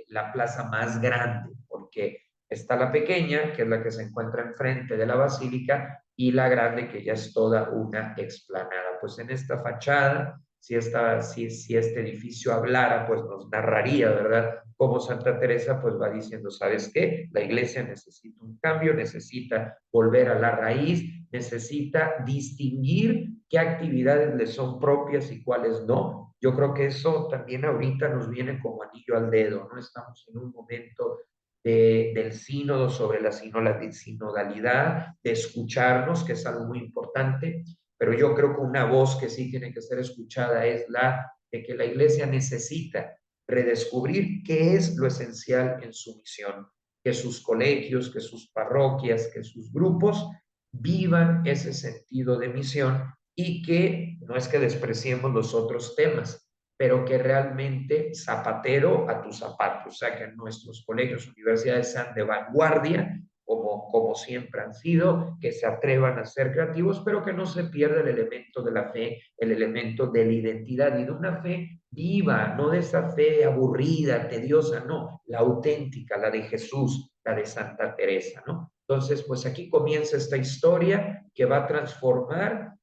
la plaza más grande, porque está la pequeña, que es la que se encuentra enfrente de la basílica, y la grande, que ya es toda una explanada. Pues en esta fachada, si este edificio hablara, pues nos narraría, ¿verdad? Como Santa Teresa pues va diciendo, ¿sabes qué? La iglesia necesita un cambio, necesita volver a la raíz, necesita distinguir qué actividades le son propias y cuáles no. Yo creo que eso también ahorita nos viene como anillo al dedo, ¿no? Estamos en un momento del sínodo sobre la sinodalidad, de escucharnos, que es algo muy importante, pero yo creo que una voz que sí tiene que ser escuchada es la de que la iglesia necesita redescubrir qué es lo esencial en su misión. que sus colegios, que sus parroquias, que sus grupos vivan ese sentido de misión y que no es que despreciemos los otros temas, pero que realmente zapatero a tus zapatos, o sea, que nuestros colegios, universidades sean de vanguardia, como siempre han sido, que se atrevan a ser creativos, pero que no se pierda el elemento de la fe, el elemento de la identidad y de una fe viva, no de esa fe aburrida, tediosa, no, la auténtica, la de Jesús, la de Santa Teresa, ¿no? Entonces, pues aquí comienza esta historia que va a transformar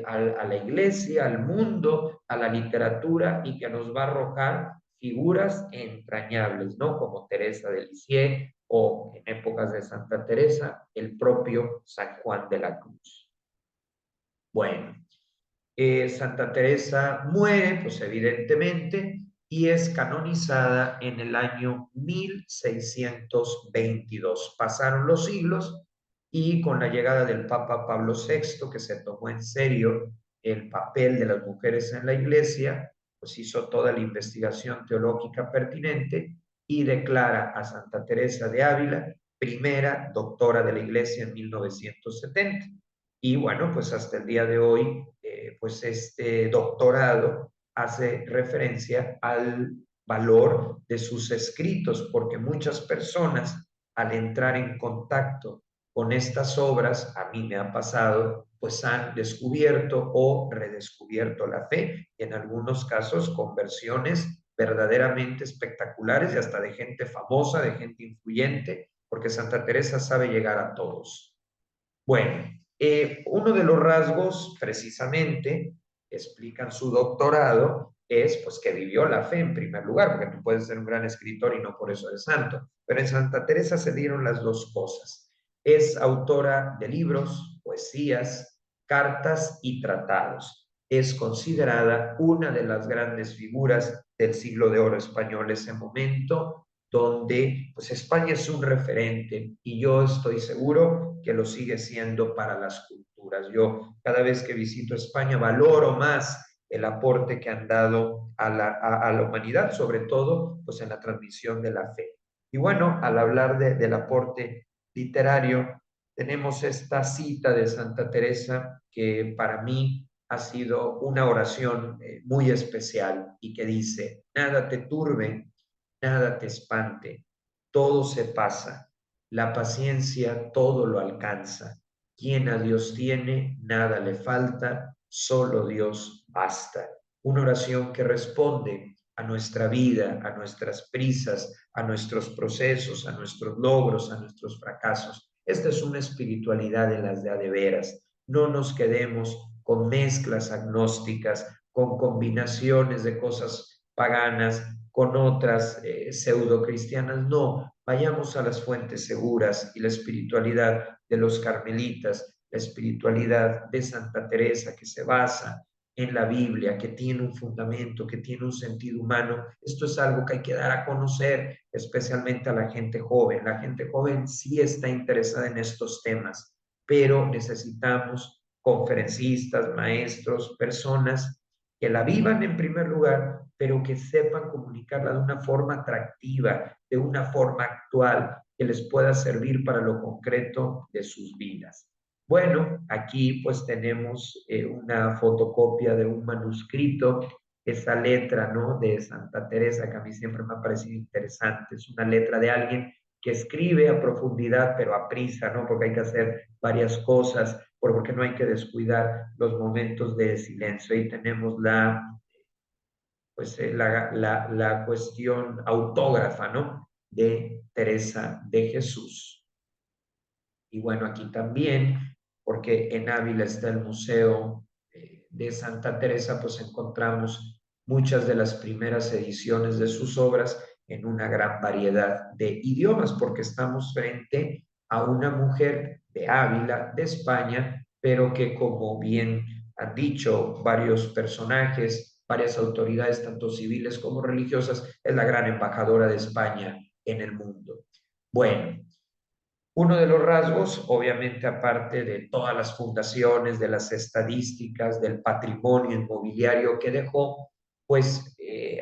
a la iglesia, al mundo, a la literatura y que nos va a arrojar figuras entrañables, ¿no? Como Teresa de Lisieux o en épocas de Santa Teresa, el propio San Juan de la Cruz. Bueno, Santa Teresa muere, pues evidentemente, y es canonizada en el año 1622. Pasaron los siglos y con la llegada del Papa Pablo VI, que se tomó en serio el papel de las mujeres en la iglesia, pues hizo toda la investigación teológica pertinente y declara a Santa Teresa de Ávila primera doctora de la iglesia en 1970. Y bueno, pues hasta el día de hoy, pues este doctorado hace referencia al valor de sus escritos, porque muchas personas al entrar en contacto con estas obras, a mí me ha pasado, pues han descubierto o redescubierto la fe, y en algunos casos conversiones verdaderamente espectaculares y hasta de gente famosa, de gente influyente, porque Santa Teresa sabe llegar a todos. Bueno, uno de los rasgos, precisamente, que explican su doctorado, es pues que vivió la fe en primer lugar, porque tú puedes ser un gran escritor y no por eso eres santo. Pero en Santa Teresa se dieron las dos cosas. Es autora de libros, poesías, cartas y tratados. Es considerada una de las grandes figuras del siglo de oro español, ese momento donde pues España es un referente y yo estoy seguro que lo sigue siendo para las culturas. Yo cada vez que visito España valoro más el aporte que han dado a la humanidad, sobre todo pues en la transmisión de la fe. Y bueno, al hablar del aporte literario, tenemos esta cita de Santa Teresa que para mí ha sido una oración muy especial y que dice, nada te turbe, nada te espante, todo se pasa, la paciencia todo lo alcanza. Quien a Dios tiene, nada le falta, solo Dios basta. Una oración que responde a nuestra vida, a nuestras prisas, a nuestros procesos, a nuestros logros, a nuestros fracasos. Esta es una espiritualidad de las de a de veras. No nos quedemos con mezclas agnósticas, con combinaciones de cosas paganas, con otras pseudo cristianas. No, vayamos a las fuentes seguras y la espiritualidad de los carmelitas, la espiritualidad de Santa Teresa que se basa en la Biblia, que tiene un fundamento, que tiene un sentido humano. Esto es algo que hay que dar a conocer, especialmente a la gente joven. La gente joven sí está interesada en estos temas, pero necesitamos conferencistas, maestros, personas que la vivan en primer lugar, pero que sepan comunicarla de una forma atractiva, de una forma actual, que les pueda servir para lo concreto de sus vidas. Bueno, aquí pues tenemos una fotocopia de un manuscrito, esa letra, ¿no? De Santa Teresa, que a mí siempre me ha parecido interesante. Es una letra de alguien que escribe a profundidad, pero a prisa, ¿no? Porque hay que hacer varias cosas, porque no hay que descuidar los momentos de silencio. Ahí tenemos la cuestión autógrafa, ¿no? De Teresa de Jesús. Y bueno, aquí también, porque en Ávila está el Museo de Santa Teresa, pues encontramos muchas de las primeras ediciones de sus obras en una gran variedad de idiomas, porque estamos frente a una mujer de Ávila, de España, pero que como bien han dicho varios personajes, varias autoridades, tanto civiles como religiosas, es la gran embajadora de España en el mundo. Bueno, uno de los rasgos, obviamente, aparte de todas las fundaciones, de las estadísticas, del patrimonio inmobiliario que dejó, pues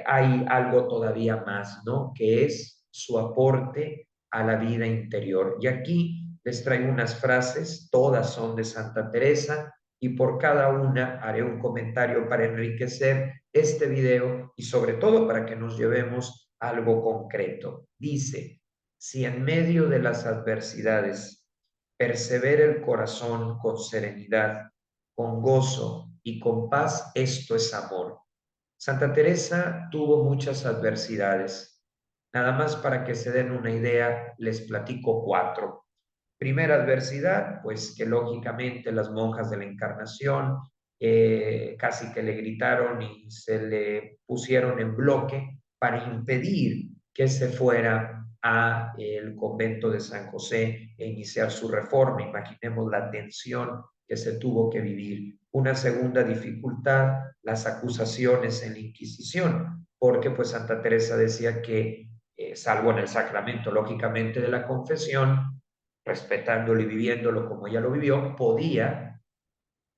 hay algo todavía más, ¿no? Que es su aporte a la vida interior. Y aquí les traigo unas frases, todas son de Santa Teresa, y por cada una haré un comentario para enriquecer este video y sobre todo para que nos llevemos algo concreto. Dice, si en medio de las adversidades persevera el corazón con serenidad, con gozo y con paz, esto es amor. Santa Teresa tuvo muchas adversidades. Nada más para que se den una idea, les platico cuatro. Primera adversidad, pues que lógicamente las monjas de la Encarnación casi que le gritaron y se le pusieron en bloque para impedir que se fuera a el convento de San José e iniciar su reforma. Imaginemos la tensión que se tuvo que vivir. Una segunda dificultad, las acusaciones en la Inquisición, porque pues Santa Teresa decía que, salvo en el sacramento, lógicamente, de la confesión, respetándolo y viviéndolo como ella lo vivió, podía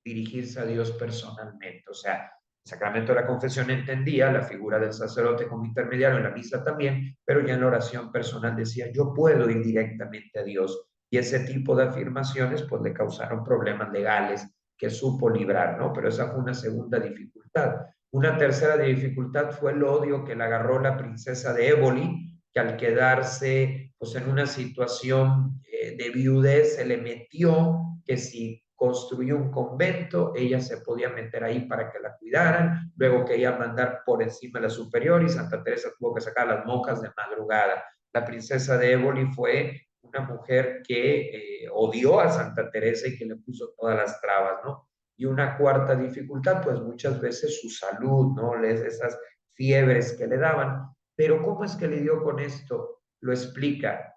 dirigirse a Dios personalmente. O sea, el sacramento de la confesión entendía la figura del sacerdote como intermediario, en la misa también, pero ya en la oración personal decía, yo puedo ir directamente a Dios. Y ese tipo de afirmaciones pues le causaron problemas legales que supo librar, ¿no? Pero esa fue una segunda dificultad. Una tercera dificultad fue el odio que le agarró la princesa de Éboli, que al quedarse pues en una situación de viudez se le metió que si construyó un convento, ella se podía meter ahí para que la cuidaran, luego quería mandar por encima a la superior y Santa Teresa tuvo que sacar a las monjas de madrugada. La princesa de Éboli fue una mujer que odió a Santa Teresa y que le puso todas las trabas, ¿no? Y una cuarta dificultad, pues muchas veces su salud, ¿no? Esas fiebres que le daban. Pero ¿cómo es que lidió con esto? Lo explica.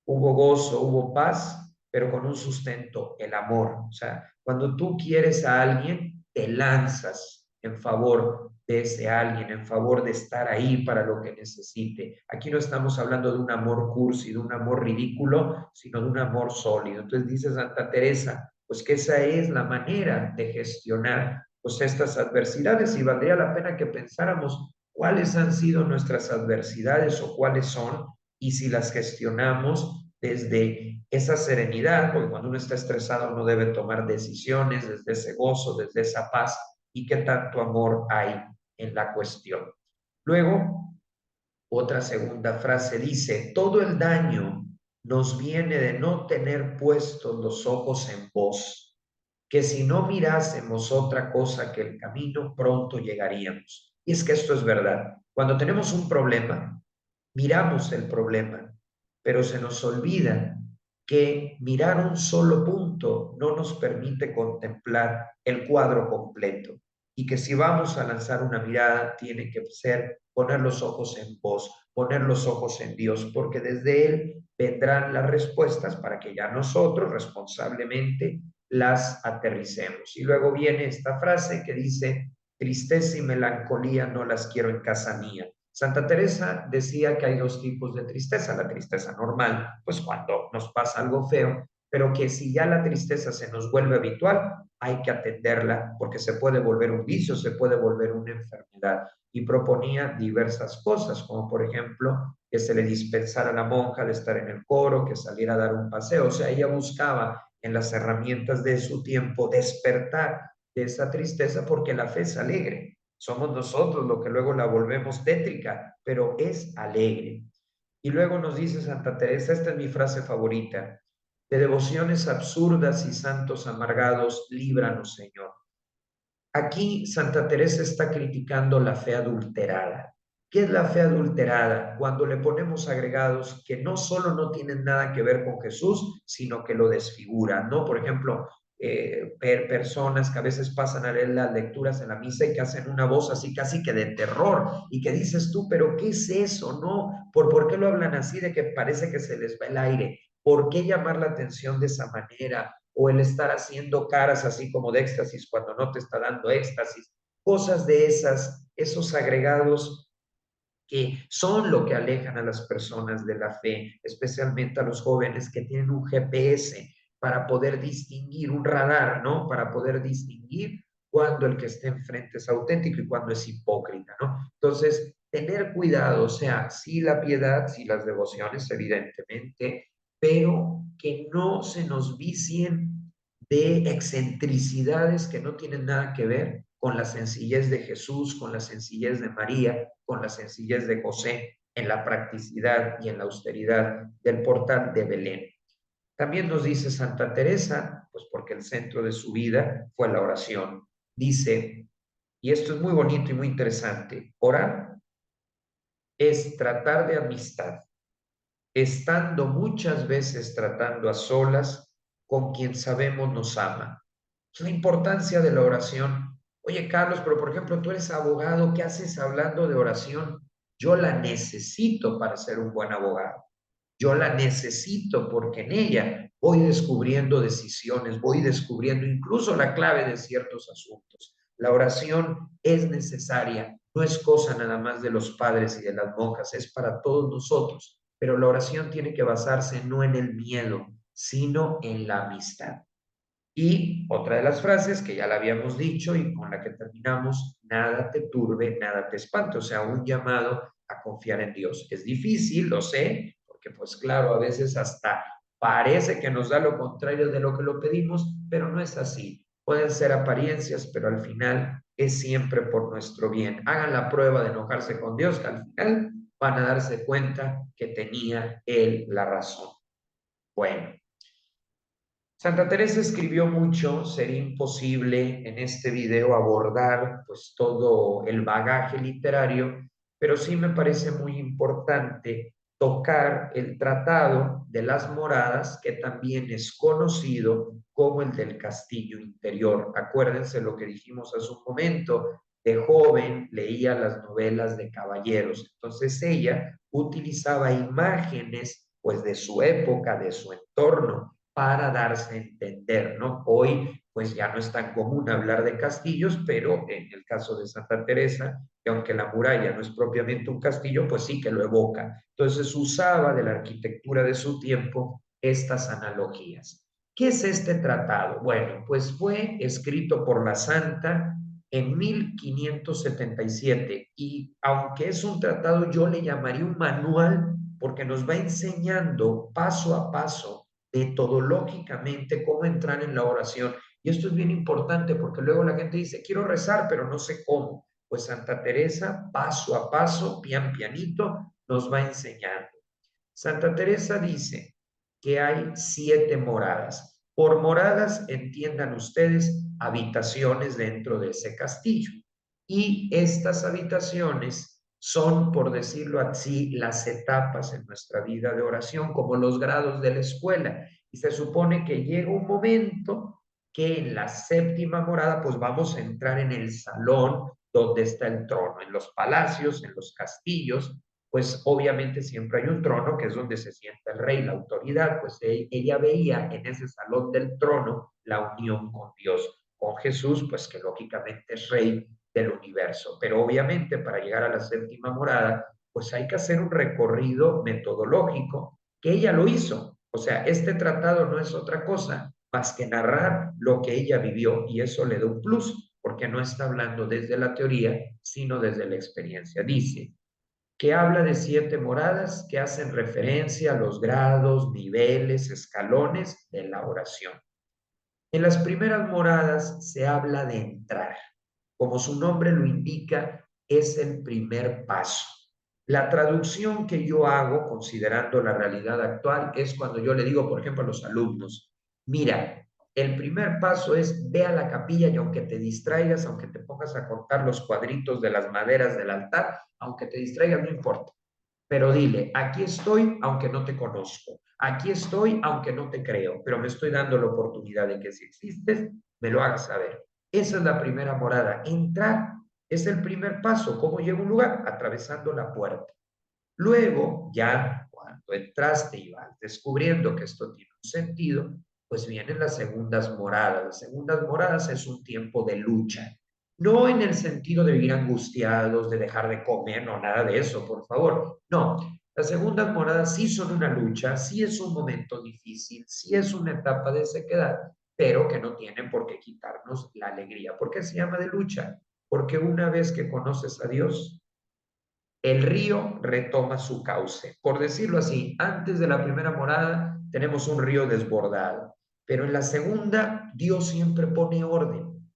Hubo gozo, hubo paz, pero con un sustento, el amor. O sea, cuando tú quieres a alguien, te lanzas en favor de ese alguien, en favor de estar ahí para lo que necesite. Aquí no estamos hablando de un amor cursi, de un amor ridículo, sino de un amor sólido. Entonces dice Santa Teresa, pues que esa es la manera de gestionar pues estas adversidades y valdría la pena que pensáramos cuáles han sido nuestras adversidades o cuáles son y si las gestionamos desde esa serenidad, porque cuando uno está estresado no debe tomar decisiones desde ese gozo, desde esa paz y qué tanto amor hay en la cuestión. Luego, otra segunda frase dice, todo el daño nos viene de no tener puestos los ojos en vos, que si no mirásemos otra cosa que el camino, pronto llegaríamos. Y es que esto es verdad. Cuando tenemos un problema, miramos el problema, pero se nos olvida que mirar un solo punto no nos permite contemplar el cuadro completo y que si vamos a lanzar una mirada tiene que ser poner los ojos en vos, poner los ojos en Dios, porque desde Él vendrán las respuestas para que ya nosotros responsablemente las aterricemos. Y luego viene esta frase que dice, tristeza y melancolía no las quiero en casa mía. Santa Teresa decía que hay dos tipos de tristeza, la tristeza normal, pues cuando nos pasa algo feo, pero que si ya la tristeza se nos vuelve habitual, hay que atenderla porque se puede volver un vicio, se puede volver una enfermedad. Y proponía diversas cosas, como por ejemplo que se le dispensara a la monja de estar en el coro, que saliera a dar un paseo. O sea, ella buscaba en las herramientas de su tiempo despertar de esa tristeza porque la fe es alegre. Somos nosotros lo que luego la volvemos tétrica, pero es alegre. Y luego nos dice Santa Teresa, esta es mi frase favorita, de devociones absurdas y santos amargados, líbranos, Señor. Aquí Santa Teresa está criticando la fe adulterada. ¿Qué es la fe adulterada? Cuando le ponemos agregados que no solo no tienen nada que ver con Jesús, sino que lo desfiguran, ¿no? Por ejemplo, personas que a veces pasan a leer las lecturas en la misa y que hacen una voz así casi que de terror y que dices tú, pero ¿qué es eso? ¿No? ¿Por qué lo hablan así de que parece que se les va el aire? ¿Por qué llamar la atención de esa manera? O el estar haciendo caras así como de éxtasis cuando no te está dando éxtasis, cosas de esos agregados que son lo que alejan a las personas de la fe, especialmente a los jóvenes que tienen un GPS para poder distinguir, un radar, ¿no? Para poder distinguir cuando el que esté enfrente es auténtico y cuando es hipócrita, ¿no? Entonces, tener cuidado, o sea, sí la piedad, sí las devociones, evidentemente, pero que no se nos vicien de excentricidades que no tienen nada que ver con la sencillez de Jesús, con la sencillez de María, con la sencillez de José, en la practicidad y en la austeridad del portal de Belén. También nos dice Santa Teresa, pues porque el centro de su vida fue la oración. Dice, y esto es muy bonito y muy interesante, orar es tratar de amistad, estando muchas veces tratando a solas con quien sabemos nos ama. Es la importancia de la oración. Oye, Carlos, pero por ejemplo, tú eres abogado, ¿qué haces hablando de oración? Yo la necesito para ser un buen abogado. Yo la necesito porque en ella voy descubriendo decisiones, voy descubriendo incluso la clave de ciertos asuntos. La oración es necesaria, no es cosa nada más de los padres y de las monjas, es para todos nosotros, pero la oración tiene que basarse no en el miedo, sino en la amistad. Y otra de las frases que ya la habíamos dicho y con la que terminamos, nada te turbe, nada te espante, o sea, un llamado a confiar en Dios. Es difícil, lo sé, porque pues claro, a veces hasta parece que nos da lo contrario de lo que lo pedimos, pero no es así. Pueden ser apariencias, pero al final es siempre por nuestro bien. Hagan la prueba de enojarse con Dios, que al final van a darse cuenta que tenía Él la razón. Bueno, Santa Teresa escribió mucho, sería imposible en este video abordar pues todo el bagaje literario, pero sí me parece muy importante tocar el Tratado de las Moradas, que también es conocido como el del Castillo Interior. Acuérdense lo que dijimos hace un momento, de joven leía las novelas de caballeros, entonces ella utilizaba imágenes pues de su época, de su entorno, para darse a entender, ¿no? Hoy, pues ya no es tan común hablar de castillos, pero en el caso de Santa Teresa, que aunque la muralla no es propiamente un castillo, pues sí que lo evoca. Entonces usaba de la arquitectura de su tiempo estas analogías. ¿Qué es este tratado? Bueno, pues fue escrito por la Santa en 1577 y aunque es un tratado, yo le llamaría un manual porque nos va enseñando paso a paso metodológicamente cómo entrar en la oración. Y esto es bien importante porque luego la gente dice, quiero rezar, pero no sé cómo. Pues Santa Teresa, paso a paso, pian pianito, nos va enseñando. Santa Teresa dice que hay 7 moradas. Por moradas entiendan ustedes habitaciones dentro de ese castillo. Y estas habitaciones son, por decirlo así, las etapas en nuestra vida de oración, como los grados de la escuela. Y se supone que llega un momento que en la 7ª morada, pues vamos a entrar en el salón donde está el trono, en los palacios, en los castillos, pues obviamente siempre hay un trono que es donde se sienta el rey, la autoridad, pues ella veía en ese salón del trono la unión con Dios, con Jesús, pues que lógicamente es rey del universo. Pero obviamente para llegar a la 7ª morada, pues hay que hacer un recorrido metodológico, que ella lo hizo. O sea, este tratado no es otra cosa más que narrar lo que ella vivió y eso le da un plus, porque no está hablando desde la teoría, sino desde la experiencia. Dice, que habla de 7 moradas que hacen referencia a los grados, niveles, escalones de la oración. En las primeras moradas se habla de entrar. Como su nombre lo indica, es el primer paso. La traducción que yo hago, considerando la realidad actual, es cuando yo le digo, por ejemplo, a los alumnos, mira, el primer paso es ve a la capilla y aunque te distraigas, aunque te pongas a cortar los cuadritos de las maderas del altar, aunque te distraigas, no importa. Pero dile, aquí estoy aunque no te conozco, aquí estoy aunque no te creo, pero me estoy dando la oportunidad de que si existes, me lo hagas saber. Esa es la primera morada. Entrar es el primer paso. ¿Cómo llego a un lugar? Atravesando la puerta. Luego, ya cuando entraste y vas descubriendo que esto tiene un sentido, pues vienen las segundas moradas. Las segundas moradas es un tiempo de lucha. No en el sentido de vivir angustiados, de dejar de comer, no, nada de eso, por favor. No, las segundas moradas sí son una lucha, sí es un momento difícil, sí es una etapa de sequedad, pero que no tienen por qué quitarnos la alegría. ¿Por qué se llama de lucha? Porque una vez que conoces a Dios, el río retoma su cauce. Por decirlo así, antes de la primera morada tenemos un río desbordado, pero en la segunda Dios siempre pone orden,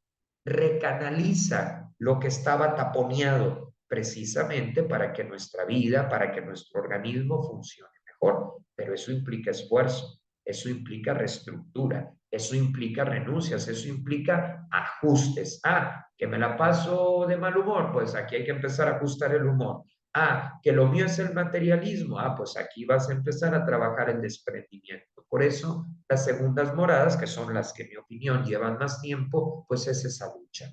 recanaliza lo que estaba taponeado precisamente para que nuestra vida, para que nuestro organismo funcione mejor. Pero eso implica esfuerzo, eso implica reestructura, eso implica renuncias, eso implica ajustes. Ah, que me la paso de mal humor, pues aquí hay que empezar a ajustar el humor. Ah, que lo mío es el materialismo. Ah, pues aquí vas a empezar a trabajar el desprendimiento. Por eso, las segundas moradas, que son las que en mi opinión llevan más tiempo, pues es esa lucha.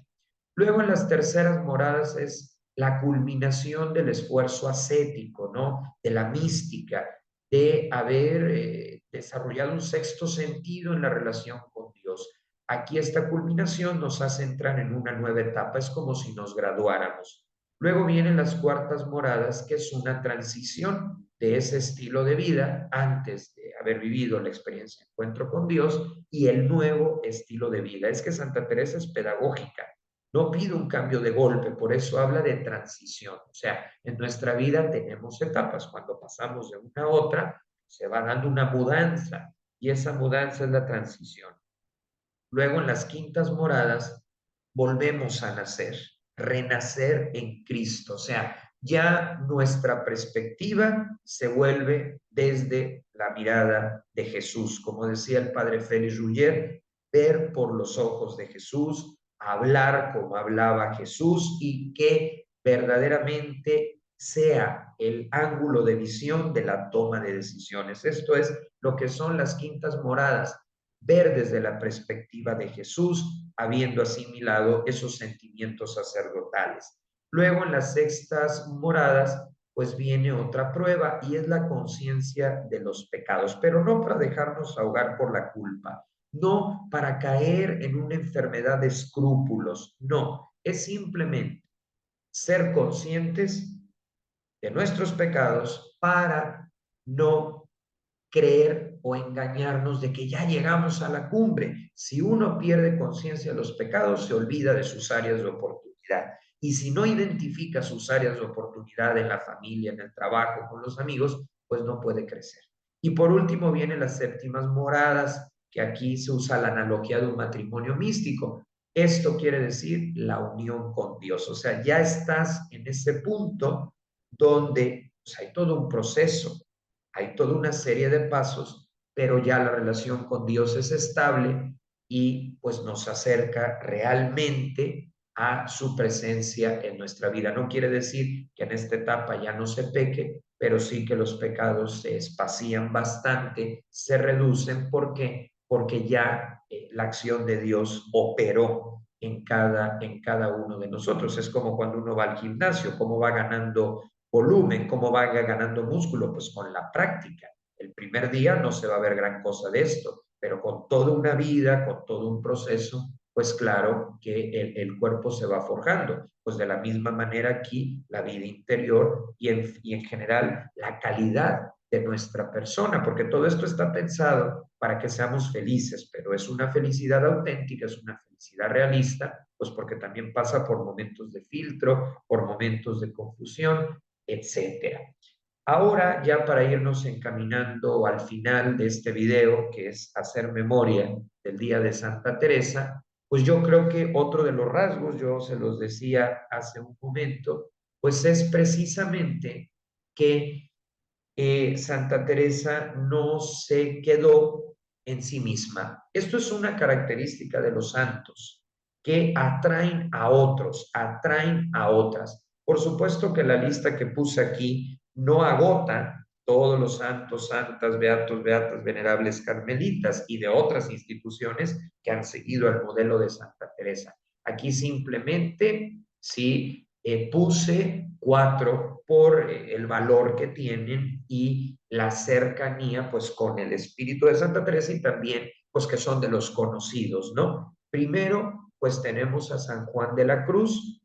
Luego en las terceras moradas es la culminación del esfuerzo ascético, ¿no? De la mística, de haber desarrollado un sexto sentido en la relación con Dios. Aquí esta culminación nos hace entrar en una nueva etapa, es como si nos graduáramos. Luego vienen las cuartas moradas, que es una transición de ese estilo de vida antes de haber vivido la experiencia de encuentro con Dios y el nuevo estilo de vida. Es que Santa Teresa es pedagógica, no pide un cambio de golpe, por eso habla de transición. O sea, en nuestra vida tenemos etapas, cuando pasamos de una a otra, se va dando una mudanza y esa mudanza es la transición. Luego en las quintas moradas volvemos a nacer, renacer en Cristo. O sea, ya nuestra perspectiva se vuelve desde la mirada de Jesús. Como decía el padre Félix Ruggier, ver por los ojos de Jesús, hablar como hablaba Jesús y que verdaderamente sea el ángulo de visión de la toma de decisiones. Esto es lo que son las quintas moradas, ver desde la perspectiva de Jesús, habiendo asimilado esos sentimientos sacerdotales. Luego en las sextas moradas, pues viene otra prueba y es la conciencia de los pecados, pero no para dejarnos ahogar por la culpa, no para caer en una enfermedad de escrúpulos, no, es simplemente ser conscientes de nuestros pecados para no creer o engañarnos de que ya llegamos a la cumbre. Si uno pierde conciencia de los pecados, se olvida de sus áreas de oportunidad. Y si no identifica sus áreas de oportunidad en la familia, en el trabajo, con los amigos, pues no puede crecer. Y por último vienen las séptimas moradas, que aquí se usa la analogía de un matrimonio místico. Esto quiere decir la unión con Dios. O sea, ya estás en ese punto donde pues, hay todo un proceso, hay toda una serie de pasos, pero ya la relación con Dios es estable y pues nos acerca realmente a su presencia en nuestra vida. No quiere decir que en esta etapa ya no se peque, pero sí que los pecados se espacían bastante, se reducen. ¿Por qué? Porque ya la acción de Dios operó en cada uno de nosotros. Es como cuando uno va al gimnasio, cómo va ganando volumen, cómo va ganando músculo, pues con la práctica. El primer día no se va a ver gran cosa de esto, pero con toda una vida, con todo un proceso, pues claro que el cuerpo se va forjando. Pues de la misma manera aquí, la vida interior y en general la calidad de nuestra persona, porque todo esto está pensado para que seamos felices, pero es una felicidad auténtica, es una felicidad realista, pues porque también pasa por momentos de filtro, por momentos de confusión, etcétera. Ahora, ya para irnos encaminando al final de este video, que es hacer memoria del Día de Santa Teresa, pues yo creo que otro de los rasgos, yo se los decía hace un momento, pues es precisamente que Santa Teresa no se quedó en sí misma. Esto es una característica de los santos, que atraen a otros, atraen a otras. Por supuesto que la lista que puse aquí no agota todos los santos, santas, beatos, beatas, venerables, carmelitas y de otras instituciones que han seguido el modelo de Santa Teresa. Aquí simplemente sí puse 4 por el valor que tienen y la cercanía pues con el espíritu de Santa Teresa y también pues que son de los conocidos, ¿no? Primero pues tenemos a San Juan de la Cruz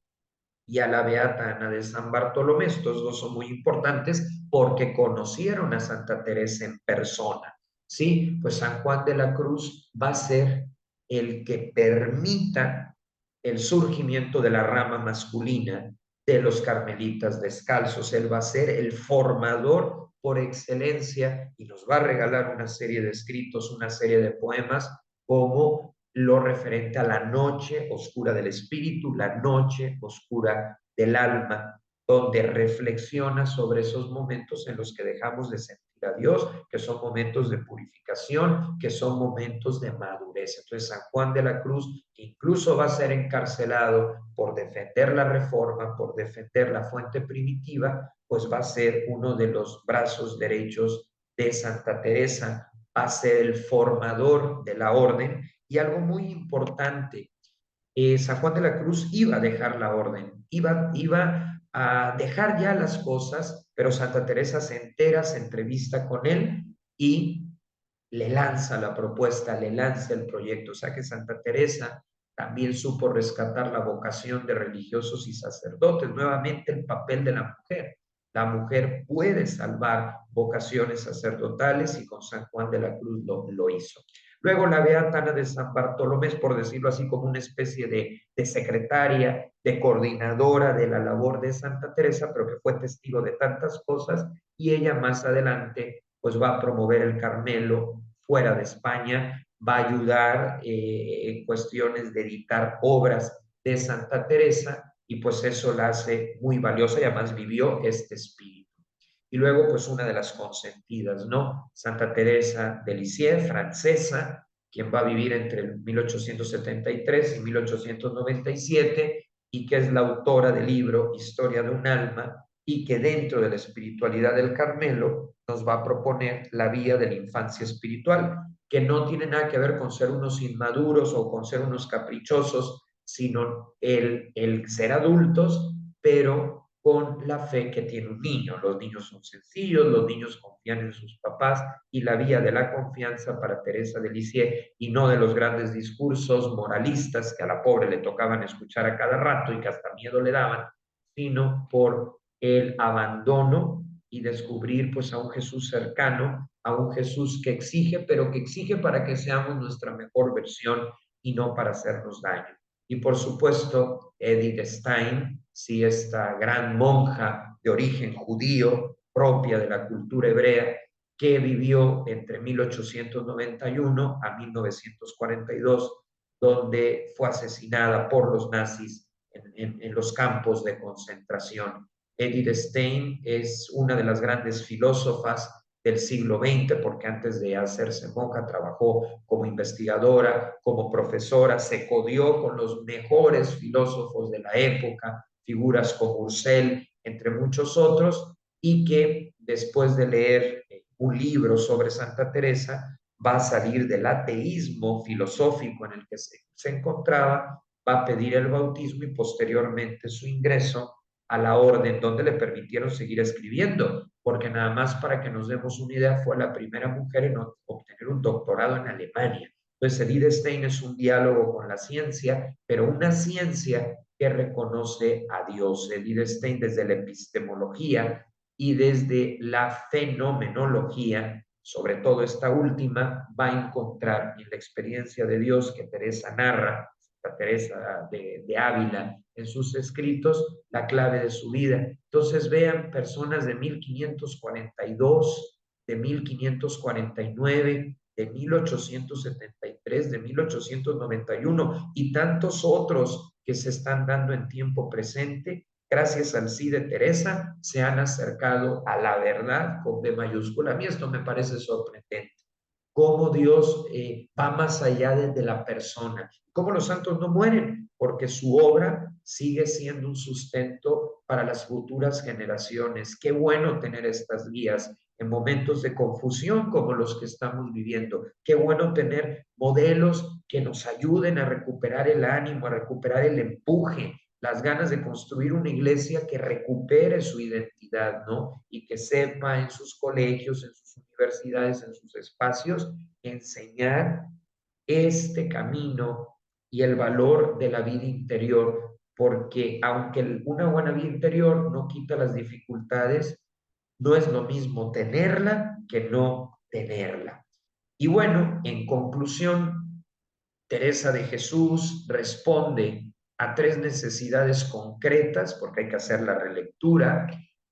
y a la Beata Ana de San Bartolomé. Estos dos son muy importantes porque conocieron a Santa Teresa en persona, ¿sí? Pues San Juan de la Cruz va a ser el que permita el surgimiento de la rama masculina de los carmelitas descalzos. Él va a ser el formador por excelencia y nos va a regalar una serie de escritos, una serie de poemas como lo referente a la noche oscura del espíritu, la noche oscura del alma, donde reflexiona sobre esos momentos en los que dejamos de sentir a Dios, que son momentos de purificación, que son momentos de madurez. Entonces, San Juan de la Cruz, que incluso va a ser encarcelado por defender la reforma, por defender la fuente primitiva, pues va a ser uno de los brazos derechos de Santa Teresa, va a ser el formador de la orden. Y algo muy importante, San Juan de la Cruz iba a dejar la orden, iba a dejar ya las cosas, pero Santa Teresa se entera, se entrevista con él y le lanza la propuesta, le lanza el proyecto. O sea que Santa Teresa también supo rescatar la vocación de religiosos y sacerdotes, nuevamente el papel de la mujer. La mujer puede salvar vocaciones sacerdotales y con San Juan de la Cruz lo hizo. Luego la Beata Ana de San Bartolomé, por decirlo así, como una especie de secretaria, de coordinadora de la labor de Santa Teresa, pero que fue testigo de tantas cosas, y ella más adelante pues va a promover el Carmelo fuera de España, va a ayudar en cuestiones de editar obras de Santa Teresa y pues eso la hace muy valiosa y además vivió este espíritu. Y luego, pues una de las consentidas, ¿no? Santa Teresa de Lisieux, francesa, quien va a vivir entre 1873 y 1897 y que es la autora del libro Historia de un alma y que dentro de la espiritualidad del Carmelo nos va a proponer la vía de la infancia espiritual, que no tiene nada que ver con ser unos inmaduros o con ser unos caprichosos, sino el ser adultos, pero con la fe que tiene un niño. Los niños son sencillos, los niños confían en sus papás y la vía de la confianza para Teresa de Lisieux y no de los grandes discursos moralistas que a la pobre le tocaban escuchar a cada rato y que hasta miedo le daban, sino por el abandono y descubrir pues a un Jesús cercano, a un Jesús que exige, pero que exige para que seamos nuestra mejor versión y no para hacernos daño. Y por supuesto, Edith Stein, sí, esta gran monja de origen judío, propia de la cultura hebrea, que vivió entre 1891 a 1942, donde fue asesinada por los nazis en los campos de concentración. Edith Stein es una de las grandes filósofas del siglo XX, porque antes de hacerse monja trabajó como investigadora, como profesora, se codió con los mejores filósofos de la época, figuras como Husserl, entre muchos otros, y que después de leer un libro sobre Santa Teresa, va a salir del ateísmo filosófico en el que se encontraba, va a pedir el bautismo y posteriormente su ingreso a la orden donde le permitieron seguir escribiendo, porque nada más para que nos demos una idea, fue la primera mujer en obtener un doctorado en Alemania. Entonces, Edith Stein es un diálogo con la ciencia, pero una ciencia que reconoce a Dios. Edith Stein desde la epistemología y desde la fenomenología, sobre todo esta última, va a encontrar en la experiencia de Dios que Teresa narra, Santa Teresa de Ávila, en sus escritos, la clave de su vida. Entonces vean personas de 1542, de 1549, de 1873, de 1891 y tantos otros que se están dando en tiempo presente, gracias al sí de Teresa, se han acercado a la verdad con B mayúscula. A mí esto me parece sorprendente. Cómo Dios va más allá de la persona, cómo los santos no mueren, porque su obra sigue siendo un sustento para las futuras generaciones. Qué bueno tener estas guías en momentos de confusión como los que estamos viviendo. Qué bueno tener modelos que nos ayuden a recuperar el ánimo, a recuperar el empuje, las ganas de construir una iglesia que recupere su identidad, ¿no? Y que sepa en sus colegios, en sus universidades, en sus espacios, enseñar este camino y el valor de la vida interior, porque aunque una buena vida interior no quita las dificultades, no es lo mismo tenerla que no tenerla. Y bueno, en conclusión, Teresa de Jesús responde a tres necesidades concretas, porque hay que hacer la relectura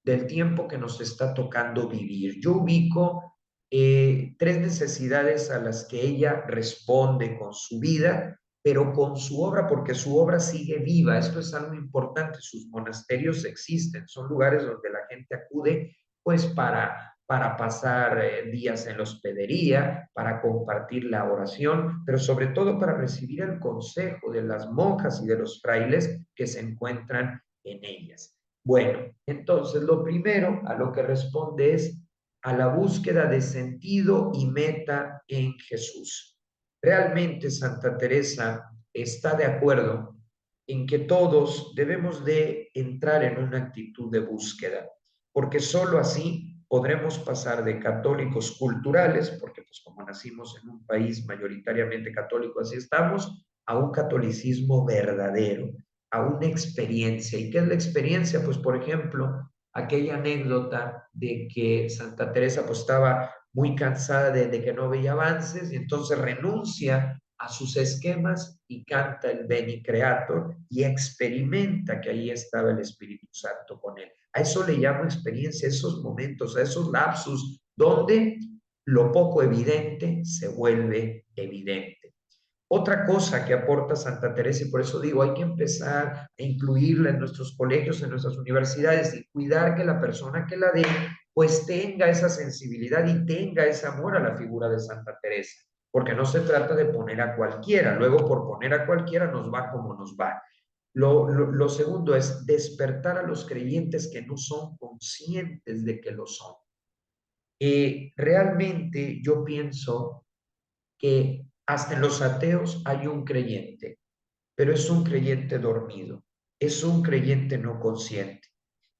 del tiempo que nos está tocando vivir. Yo ubico tres necesidades a las que ella responde con su vida, pero con su obra, porque su obra sigue viva. Esto es algo importante. Sus monasterios existen, son lugares donde la gente acude pues para pasar días en la hospedería, para compartir la oración, pero sobre todo para recibir el consejo de las monjas y de los frailes que se encuentran en ellas. Bueno, entonces lo primero a lo que responde es a la búsqueda de sentido y meta en Jesús. Realmente Santa Teresa está de acuerdo en que todos debemos de entrar en una actitud de búsqueda, porque sólo así podremos pasar de católicos culturales, porque pues como nacimos en un país mayoritariamente católico, así estamos, a un catolicismo verdadero, a una experiencia. ¿Y qué es la experiencia? Pues por ejemplo, aquella anécdota de que Santa Teresa pues estaba muy cansada de que no veía avances y entonces renuncia a sus esquemas y canta el Veni Creator y experimenta que ahí estaba el Espíritu Santo con él. A eso le llamo experiencia, a esos momentos, a esos lapsus donde lo poco evidente se vuelve evidente. Otra cosa que aporta Santa Teresa, y por eso digo, hay que empezar a incluirla en nuestros colegios, en nuestras universidades y cuidar que la persona que la dé, pues tenga esa sensibilidad y tenga ese amor a la figura de Santa Teresa, porque no se trata de poner a cualquiera, luego por poner a cualquiera nos va como nos va. Lo segundo es despertar a los creyentes que no son conscientes de que lo son. Realmente yo pienso que hasta en los ateos hay un creyente, pero es un creyente dormido, es un creyente no consciente.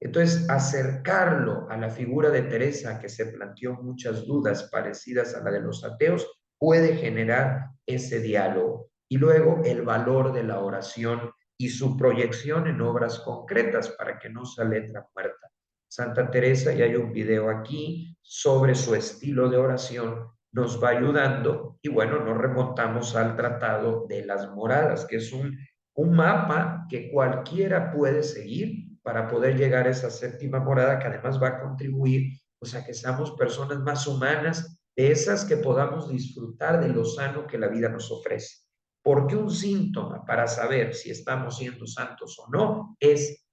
Entonces, acercarlo a la figura de Teresa, que se planteó muchas dudas parecidas a la de los ateos, puede generar ese diálogo. Y luego el valor de la oración y su proyección en obras concretas para que no sea letra muerta. Santa Teresa, y hay un video aquí sobre su estilo de oración, nos va ayudando y bueno, nos remontamos al Tratado de las Moradas, que es un mapa que cualquiera puede seguir para poder llegar a esa séptima morada que además va a contribuir pues, a que seamos personas más humanas, de esas que podamos disfrutar de lo sano que la vida nos ofrece. Porque un síntoma para saber si estamos siendo santos o no es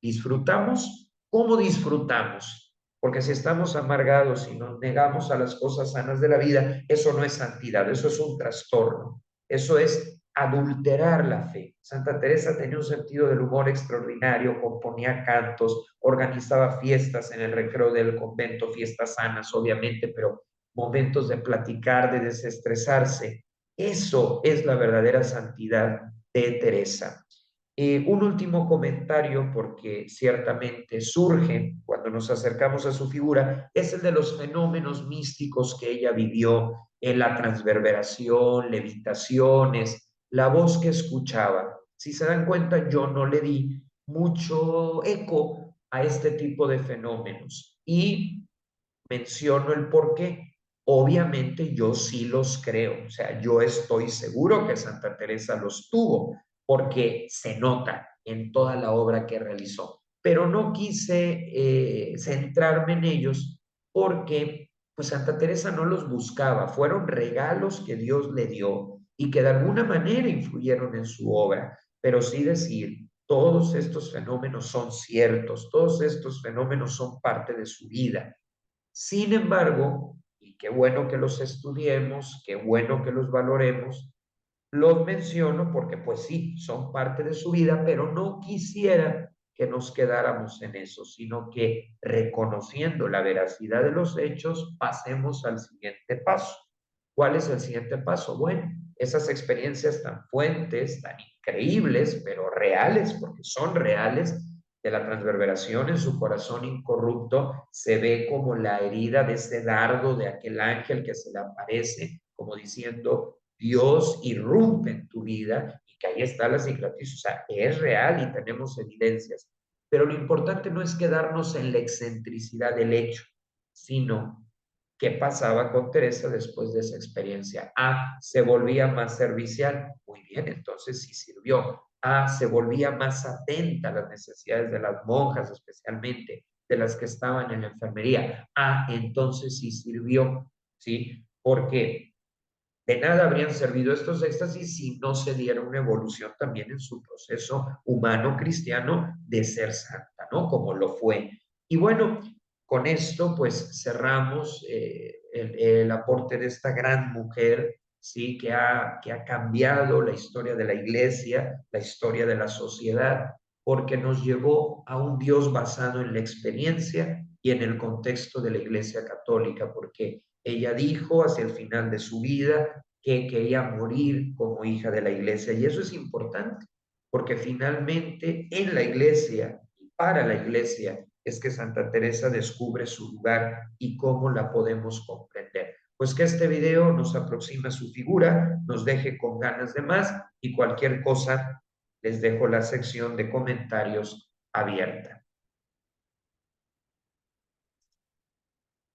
disfrutamos, ¿cómo disfrutamos? Porque si estamos amargados y nos negamos a las cosas sanas de la vida, eso no es santidad, eso es un trastorno, eso es adulterar la fe. Santa Teresa tenía un sentido del humor extraordinario, componía cantos, organizaba fiestas en el recreo del convento, fiestas sanas, obviamente, pero momentos de platicar, de desestresarse. Eso es la verdadera santidad de Teresa. Un último comentario, porque ciertamente surge cuando nos acercamos a su figura, es el de los fenómenos místicos que ella vivió en la transverberación, levitaciones, la voz que escuchaba. Si se dan cuenta, yo no le di mucho eco a este tipo de fenómenos y menciono el por qué. Obviamente yo sí los creo, o sea, yo estoy seguro que Santa Teresa los tuvo, porque se nota en toda la obra que realizó, pero no quise centrarme en ellos porque pues Santa Teresa no los buscaba, fueron regalos que Dios le dio y que de alguna manera influyeron en su obra, pero sí decir, todos estos fenómenos son ciertos, todos estos fenómenos son parte de su vida. Sin embargo, y qué bueno que los estudiemos, qué bueno que los valoremos, los menciono porque pues sí, son parte de su vida, pero no quisiera que nos quedáramos en eso, sino que reconociendo la veracidad de los hechos, pasemos al siguiente paso. ¿Cuál es el siguiente paso? Bueno, esas experiencias tan fuentes, tan increíbles, pero reales, porque son reales, de la transverberación en su corazón incorrupto, se ve como la herida de ese dardo de aquel ángel que se le aparece, como diciendo, Dios irrumpe en tu vida y que ahí está la cicatriz. O sea, es real y tenemos evidencias. Pero lo importante no es quedarnos en la excentricidad del hecho, sino qué pasaba con Teresa después de esa experiencia. Se volvía más servicial. Muy bien, entonces sí sirvió. se volvía más atenta a las necesidades de las monjas, especialmente de las que estaban en la enfermería. Entonces sí sirvió, ¿sí? Porque de nada habrían servido estos éxtasis si no se diera una evolución también en su proceso humano cristiano de ser santa, ¿no? Como lo fue. Y bueno, con esto pues cerramos el aporte de esta gran mujer, ¿sí? Que ha cambiado la historia de la iglesia, la historia de la sociedad, porque nos llevó a un Dios basado en la experiencia y en el contexto de la iglesia católica, porque ella dijo hacia el final de su vida que quería morir como hija de la iglesia. Y eso es importante, porque finalmente en la iglesia y para la iglesia es que Santa Teresa descubre su lugar y cómo la podemos comprender. Pues que este video nos aproxima a su figura, nos deje con ganas de más y cualquier cosa les dejo la sección de comentarios abierta.